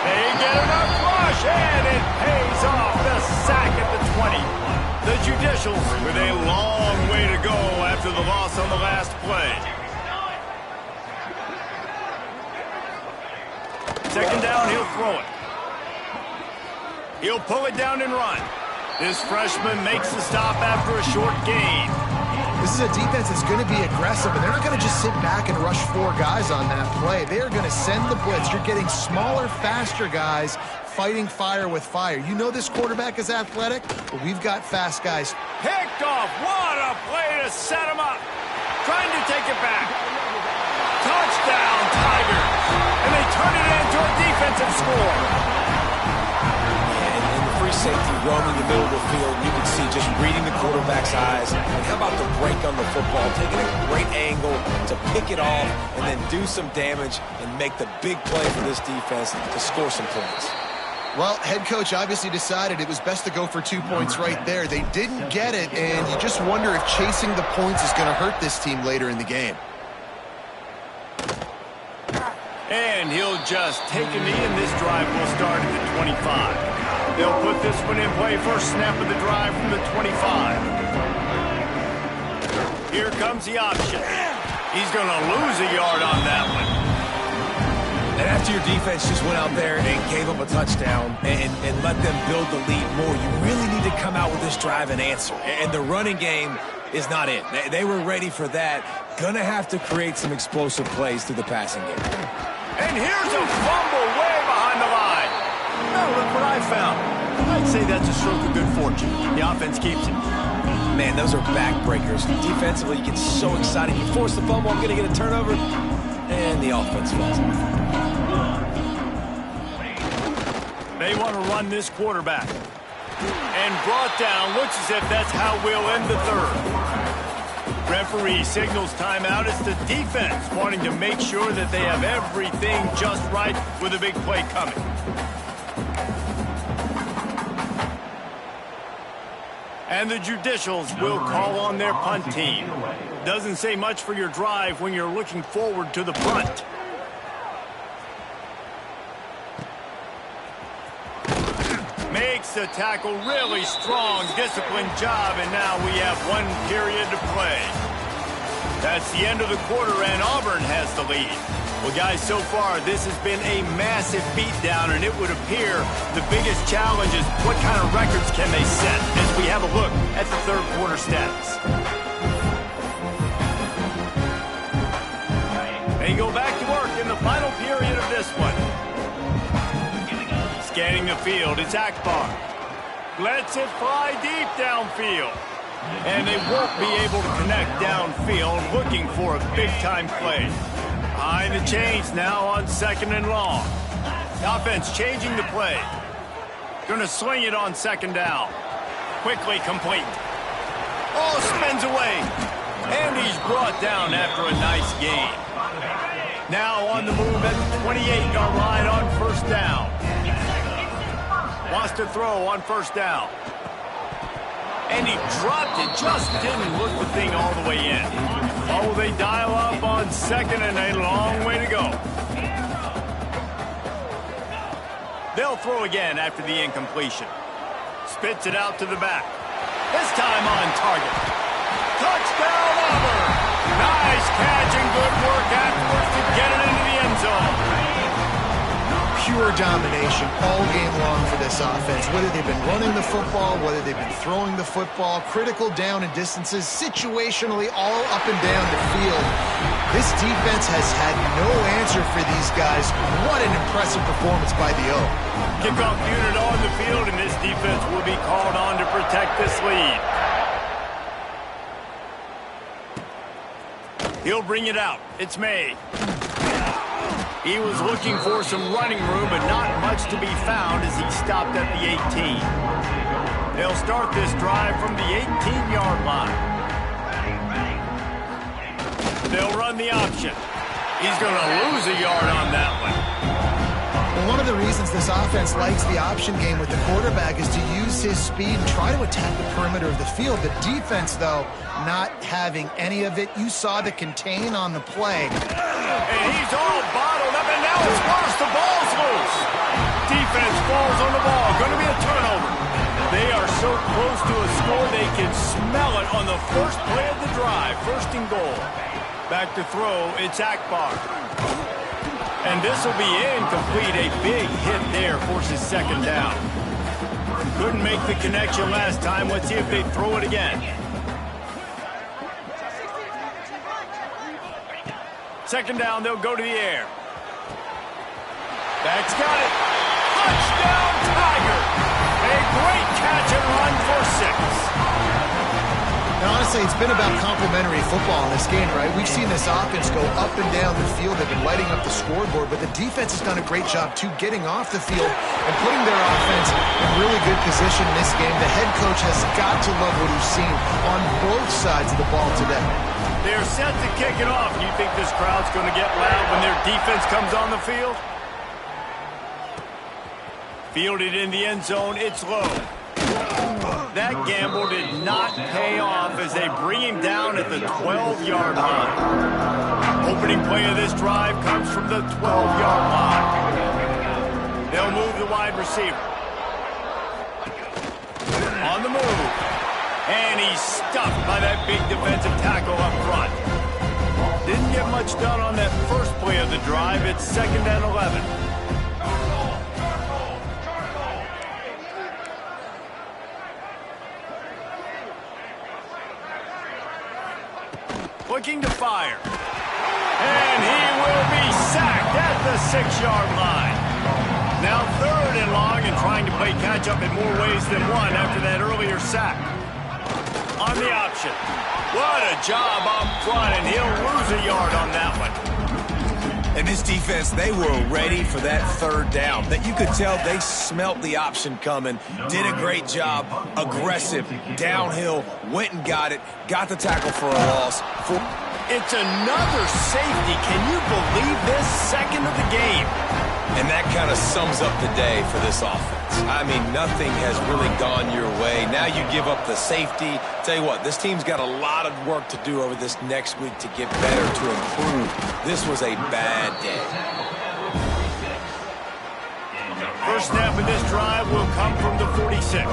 A: They get enough rush, and it pays off. The sack at the 20. The Judicials with a long way to go after the loss on the last play. Second down, he'll throw it. He'll pull it down and run. This freshman makes the stop after a short gain.
B: This is a defense that's going to be aggressive, and they're not going to just sit back and rush 4 guys on that play. They are going to send the blitz. You're getting smaller, faster guys fighting fire with fire. You know this quarterback is athletic, but we've got fast guys.
A: Picked off. What a play to set him up. Trying to take it back. Touchdown, Tigers. And they turn it into a defensive score.
C: And the free safety roaming the middle of the field, you can see just reading the quarterback's eyes. And how about the break on the football, taking a great angle to pick it off and then do some damage and make the big play for this defense to score some points.
B: Well, head coach obviously decided it was best to go for 2 points right there. They didn't get it, and you just wonder if chasing the points is going to hurt this team later in the game.
A: And he'll just take a knee, and this drive will start at the 25. They'll put this one in play. First snap of the drive from the 25. Here comes the option. He's going to lose a yard on that one.
C: And after your defense just went out there and gave them a touchdown and let them build the lead more, you really need to come out with this drive and answer. And the running game is not it. They were ready for that. Going to have to create some explosive plays through the passing game.
A: And here's a fumble way behind the line. Now look what I found. I'd say that's a stroke of good fortune. The offense keeps it.
C: Man, those are backbreakers. Defensively, you get so excited. You force the fumble, I'm going to get a turnover, and the offense falls off.
A: They want to run this quarterback. And brought down. Looks as if that's how we'll end the third. Referee signals timeout. It's the defense wanting to make sure that they have everything just right with a big play coming. And the Judicials will call on their punt team. Doesn't say much for your drive when you're looking forward to the punt. Makes the tackle really strong, disciplined job, and now we have 1 period to play. That's the end of the quarter, and Auburn has the lead. Well, guys, so far, this has been a massive beatdown, and it would appear the biggest challenge is what kind of records can they set as we have a look at the third quarter stats. They go back to work in the final period of this one. Scanning the field, it's Akbar. Lets it fly deep downfield. And they won't be able to connect downfield, looking for a big-time play. Behind the chains now on 2nd and long. The offense changing the play. Going to swing it on 2nd down. Quickly complete. Oh, spins away. And he's brought down after a nice gain. Now on the move at the 28-yard line on 1st down. Wants to throw on 1st down. And And he dropped it. Just didn't look the thing all the way in. Oh, they dial up on second and a long way to go. They'll throw again after the incompletion. Spits it out to the back. This time on target. Touchdown, Auburn! Nice catch and good work afterwards to get it into the end zone.
B: Pure domination all game long for this offense. Whether they've been running the football, whether they've been throwing the football, critical down and distances, situationally all up and down the field. This defense has had no answer for these guys. What an impressive performance by the O.
A: Kickoff unit on the field, and this defense will be called on to protect this lead. He'll bring it out. It's May. He was looking for some running room, but not much to be found as he stopped at the 18. They'll start this drive from the 18-yard line. They'll run the option. He's going to lose a yard on that one.
B: Well, one of the reasons this offense likes the option game with the quarterback is to use his speed and try to attack the perimeter of the field. The defense, though, not having any of it. You saw the contain on the play.
A: And he's all bottled up, and now it's worse. The ball's loose. Defense falls on the ball. Going to be a turnover. They are so close to a score, they can smell it on the first play of the drive. First and goal. Back to throw, it's Akbar. And this will be incomplete. A big hit there forces second down. Couldn't make the connection last time. Let's see if they throw it again. Second down, they'll go to the air. Back's got it. Touchdown, Tiger! A great catch and run for 6.
B: Now, honestly, it's been about complementary football in this game, right? We've seen this offense go up and down the field. They've been lighting up the scoreboard, but the defense has done a great job, too, getting off the field and putting their offense in really good position in this game. The head coach has got to love what he's seen on both sides of the ball today.
A: They're set to kick it off. You think this crowd's going to get loud when their defense comes on the field? Fielded in the end zone, it's low. That gamble did not pay off as they bring him down at the 12-yard line. Opening play of this drive comes from the 12-yard line. They'll move the wide receiver. On the move. And he's stuffed by that big defensive tackle up front. Didn't get much done on that first play of the drive. It's second and 11. Looking to fire. And he will be sacked at the 6-yard line. Now third and long and trying to play catch-up in more ways than one after that earlier sack. On the option. What a job up front, and he'll lose a yard on that one.
C: And this defense, they were ready for that third down. That you could tell they smelt the option coming, did a great job, aggressive, downhill, went and got it, got the tackle for a loss.
A: It's another safety. Can you believe this? Second of the game.
C: And that kind of sums up the day for this offense. I mean, nothing has really gone your way. Now you give up the safety. Tell you what, this team's got a lot of work to do over this next week to get better, to improve. This was a bad day.
A: First snap of this drive will come from the 46.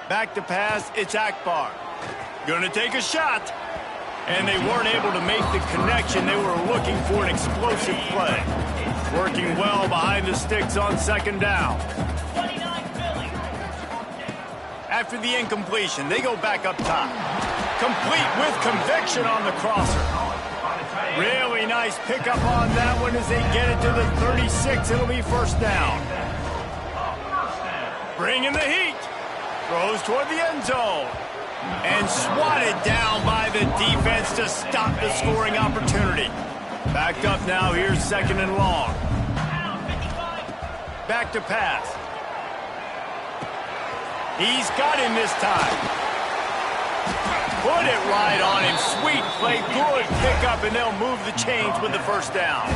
A: Back to pass, it's Akbar. Gonna take a shot. And they weren't able to make the connection. They were looking for an explosive play. Working well behind the sticks on second down. After the incompletion, they go back up top. Complete with conviction on the crosser. Really nice pickup on that one as they get it to the 36. It'll be first down. Bringing the heat. Throws toward the end zone. And swatted down by the defense to stop the scoring opportunity. Backed up now, here's second and long. Back to pass. He's got him this time. Put it right on him. Sweet play, good pickup, and they'll move the chains with the first down.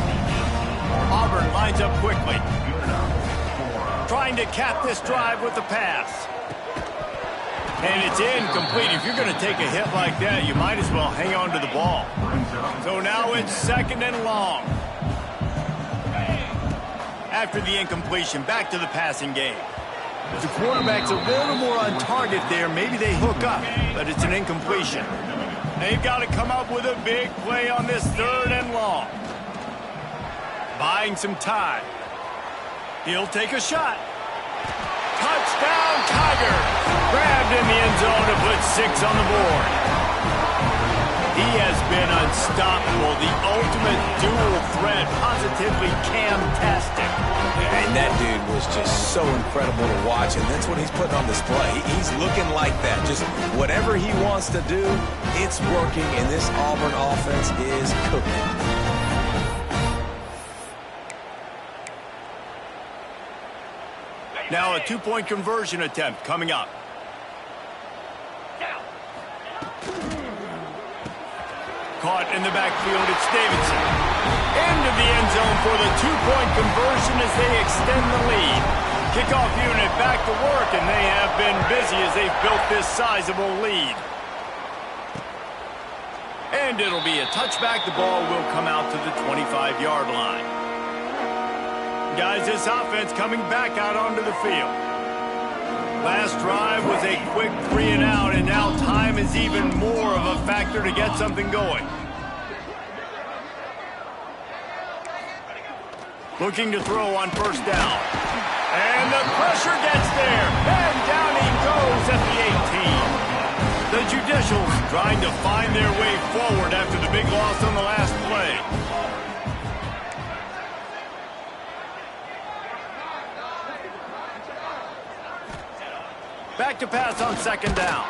A: Auburn lines up quickly. Trying to cap this drive with the pass. And it's incomplete. If you're going to take a hit like that, you might as well hang on to the ball. So now it's 2nd and long. After the incompletion, back to the passing game. If the quarterback's a little more on target there, maybe they hook up, but it's an incompletion. They've got to come up with a big play on this 3rd and long. Buying some time. He'll take a shot. Touchdown, Tigers! Grabbed in the end zone to put 6 on the board. He has been unstoppable, the ultimate dual threat, positively Cam-tastic.
C: And that dude was just so incredible to watch, and that's what he's putting on display. He's looking like that. Just whatever he wants to do, it's working, and this Auburn offense is cooking.
A: Now a 2-point conversion attempt coming up. Caught in the backfield, it's Davidson. Into the end zone for the 2-point conversion as they extend the lead. Kickoff unit back to work, and they have been busy as they've built this sizable lead. And it'll be a touchback. The ball will come out to the 25-yard line. Guys, this offense coming back out onto the field. Last drive was a quick 3-and-out, and now time is even more of a factor to get something going. Looking to throw on 1st down. And the pressure gets there. And down he goes at the 18. The Judicials trying to find their way forward after the big loss on the last play. Back to pass on 2nd down.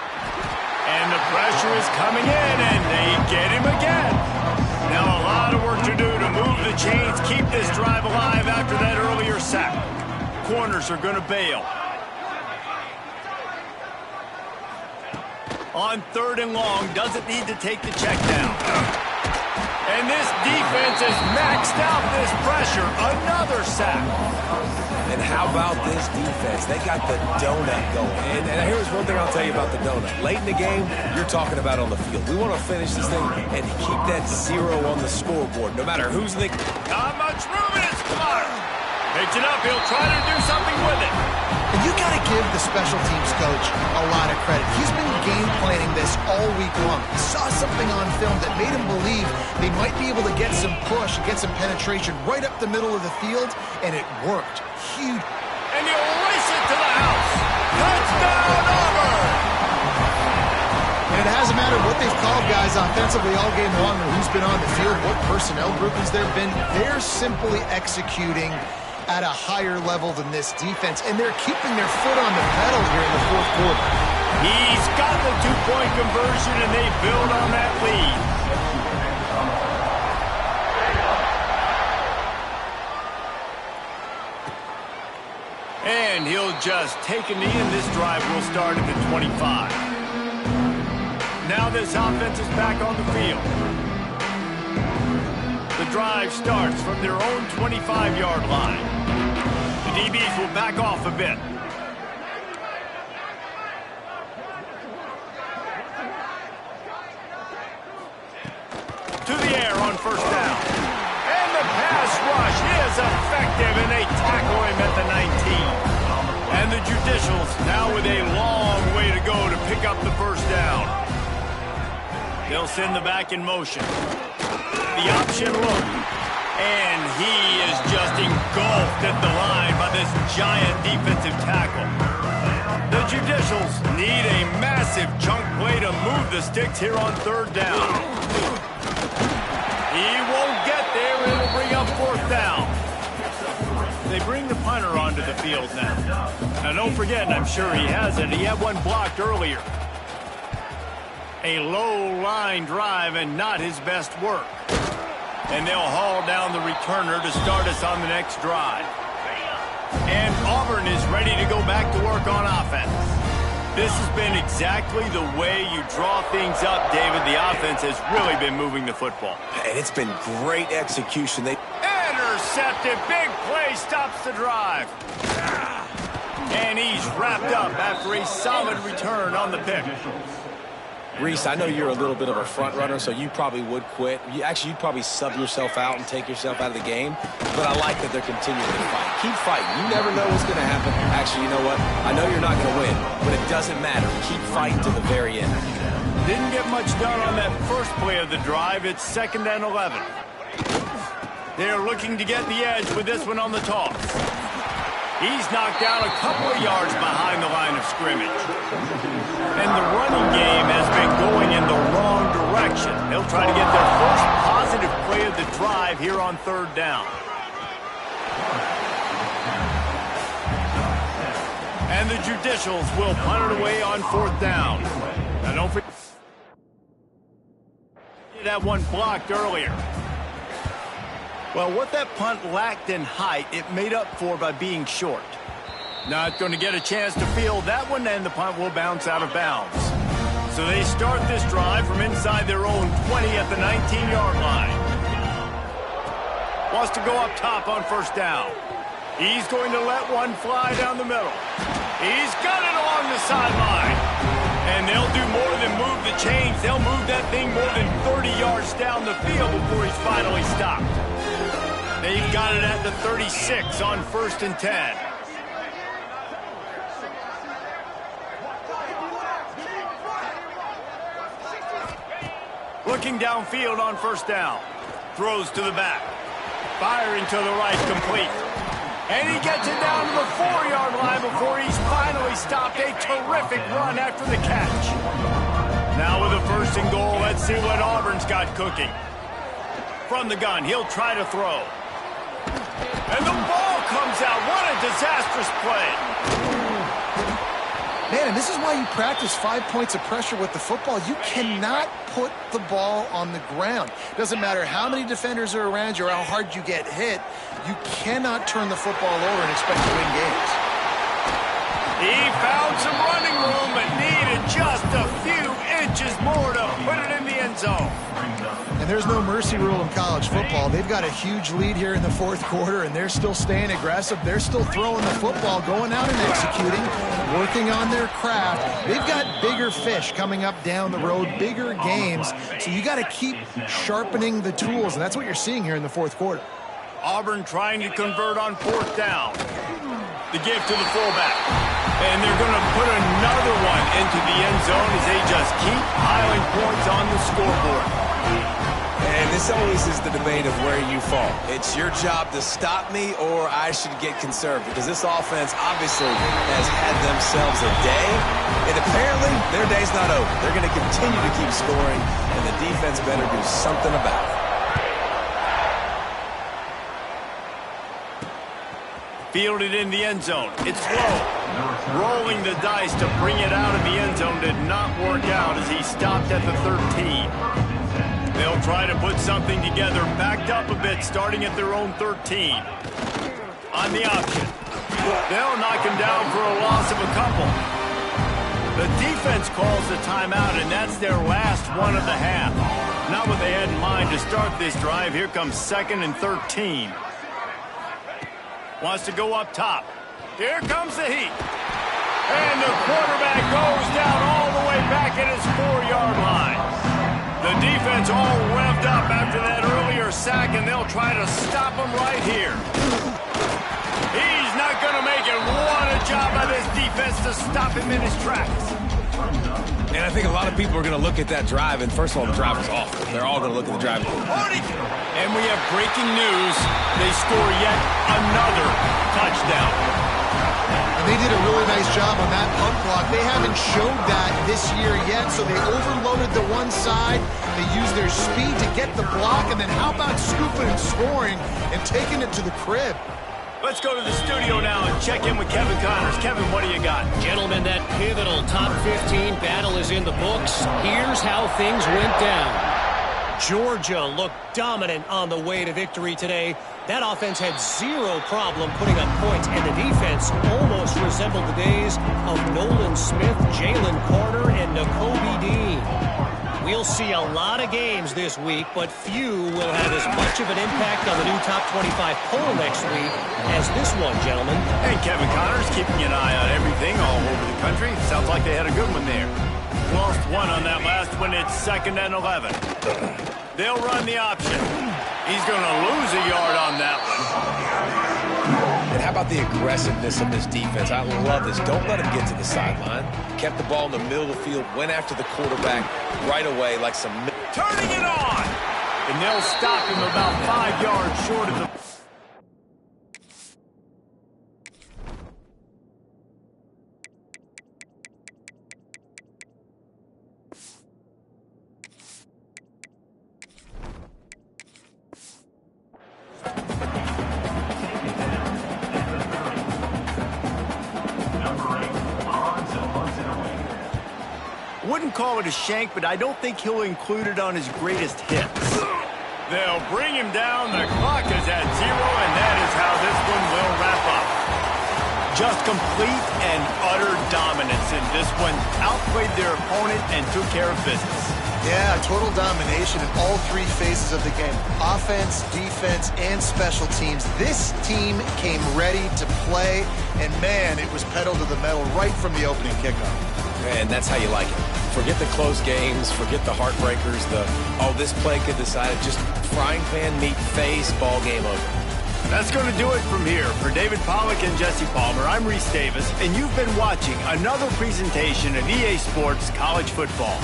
A: And the pressure is coming in, and they get him again. Now a lot of work to do to move the chains, keep this drive alive after that earlier sack. Corners are going to bail. On 3rd and long, doesn't need to take the check down. And this defense has maxed out this pressure. Another sack.
C: And how about this defense? They got the donut going. And here's one thing I'll tell you about the donut. Late in the game, you're talking about on the field. We want to finish this thing and keep that 0 on the scoreboard, no matter who's in the...
A: Not much room, and it's caught. Picks it up. He'll try to do something with it.
B: And you got to give the special teams coach a lot of credit. He's been game planning this all week long. He saw something on film that made him believe they might be able to get some push and get some penetration right up the middle of the field, and it worked. Huge.
A: And he'll race it to the house. Touchdown, Auburn!
B: And it hasn't mattered what they've called guys offensively all game long or who's been on the field, what personnel groupings there have been. They're simply executing at a higher level than this defense, and they're keeping their foot on the pedal here in the 4th quarter.
A: He's got the 2-point conversion, and they build on that lead. And he'll just take a knee, and this drive will start at the 25. Now this offense is back on the field. The drive starts from their own 25-yard line. The DBs will back off a bit. To the air on 1st down. And the pass rush is effective, and they tackle him at the 19. And the Judicials now with a long way to go to pick up the 1st down. They'll send the back in motion. The option look. And he is just engulfed at the line by this giant defensive tackle. The Judicials need a massive chunk play to move the sticks here on 3rd down. He won't get there. It'll bring up 4th down. They bring the punter onto the field now. Now, don't forget, and I'm sure he has it, he had one blocked earlier. A low-line drive and not his best work. And they'll haul down the returner to start us on the next drive. And Auburn is ready to go back to work on offense. This has been exactly the way you draw things up, David. The offense has really been moving the football.
C: And it's been great execution.
A: intercepted. Big play stops the drive. And he's wrapped up after a solid return on the pick.
C: Reese, I know you're a little bit of a front runner, so you probably would quit. You'd probably sub yourself out and take yourself out of the game. But I like that they're continuing to fight. Keep fighting. You never know what's going to happen. Actually, you know what? I know you're not going to win, but it doesn't matter. Keep fighting to the very end.
A: Didn't get much done on that first play of the drive. It's 2nd and 11. They're looking to get the edge with this one on the toss. He's knocked down a couple of yards behind the line of scrimmage. And the running game has been going in the wrong direction. They'll try to get their first positive play of the drive here on 3rd down. And the Judicials will punt it away on 4th down. Now don't forget that one blocked earlier. Well, what that punt lacked in height, it made up for by being short. Not going to get a chance to field that one, and the punt will bounce out of bounds. So they start this drive from inside their own 20 at the 19-yard line. Wants to go up top on 1st down. He's going to let one fly down the middle. He's got it along the sideline. And they'll do more than move the chains. They'll move that thing more than 30 yards down the field before he's finally stopped. They've got it at the 36 on 1st and 10. Looking downfield on 1st down. Throws to the back. Firing to the right, complete. And he gets it down to the 4-yard line before he's finally stopped. A terrific run after the catch. Now with a 1st and goal, let's see what Auburn's got cooking. From the gun, he'll try to throw. And the ball comes out. What a disastrous play.
B: Man, and this is why you practice 5 points of pressure with the football. You cannot put the ball on the ground. Doesn't matter how many defenders are around you or how hard you get hit. You cannot turn the football over and expect to win games.
A: He found some running room but needed just a few inches more to put it in the end zone.
B: And there's no mercy rule in college football. They've got a huge lead here in the 4th quarter, and they're still staying aggressive. They're still throwing the football, going out and executing, working on their craft. They've got bigger fish coming up down the road, bigger games. So you got to keep sharpening the tools, and that's what you're seeing here in the 4th quarter.
A: Auburn trying to convert on 4th down. The give to the fullback. And they're going to put another one into the end zone as they just keep piling points on the scoreboard.
C: And this always is the debate of where you fall. It's your job to stop me or I should get conserved, because this offense obviously has had themselves a day, and apparently their day's not over. They're going to continue to keep scoring, and the defense better do something about it.
A: Fielded in the end zone. It's low. Rolling the dice to bring it out of the end zone did not work out as he stopped at the 13. They'll try to put something together, backed up a bit, starting at their own 13. On the option. They'll knock him down for a loss of a couple. The defense calls the timeout, and that's their last one of the half. Not what they had in mind to start this drive. Here comes 2nd and 13. Wants to go up top. Here comes the heat. And the quarterback goes down all the way back at his 4-yard line. The defense all revved up after that earlier sack, and they'll try to stop him right here. He's not going to make it. What a job by this defense to stop him in his tracks.
C: And I think a lot of people are going to look at that drive, and first of all, the drive was awful. They're all going to look at the drive.
A: And we have breaking news. They score yet another touchdown.
B: And they did a really nice job on that punt block. They haven't showed that this year yet, so they overloaded the one side. They used their speed to get the block, and then how about scooping and scoring and taking it to the crib?
A: Let's go to the studio now and check in with Kevin Connors. Kevin, what do you got?
E: Gentlemen, that pivotal top 15 battle is in the books. Here's how things went down. Georgia looked dominant on the way to victory today. That offense had zero problem putting up points, and the defense almost resembled the days of Nolan Smith, Jalen Carter, and Nakobe Dean. We'll see a lot of games this week, but few will have as much of an impact on the new top 25 poll next week as this one, gentlemen.
A: And Kevin Connors keeping an eye on everything all over the country. Sounds like they had a good one there. Lost one on that last one. It's 2nd and 11. They'll run the option. He's going to lose a yard on that one.
C: And how about the aggressiveness of this defense? I love this. Don't let him get to the sideline. Kept the ball in the middle of the field, went after the quarterback right away like some...
A: Turning it on! And they'll stop him about 5 yards short of the... Wouldn't call it a shank, but I don't think he'll include it on his greatest hits. They'll bring him down. The clock is at 0, and that is how this one will wrap up. Just complete and utter dominance in this one. Outplayed their opponent and took care of business.
B: Yeah, total domination in all 3 phases of the game. Offense, defense, and special teams. This team came ready to play, and man, it was pedal to the metal right from the opening kickoff.
C: And that's how you like it. Forget the close games, forget the heartbreakers, this play could decide it. Just frying pan, meat, face, ball game over.
A: That's going to do it from here. For David Pollack and Jesse Palmer, I'm Reese Davis, and you've been watching another presentation of EA Sports College Football.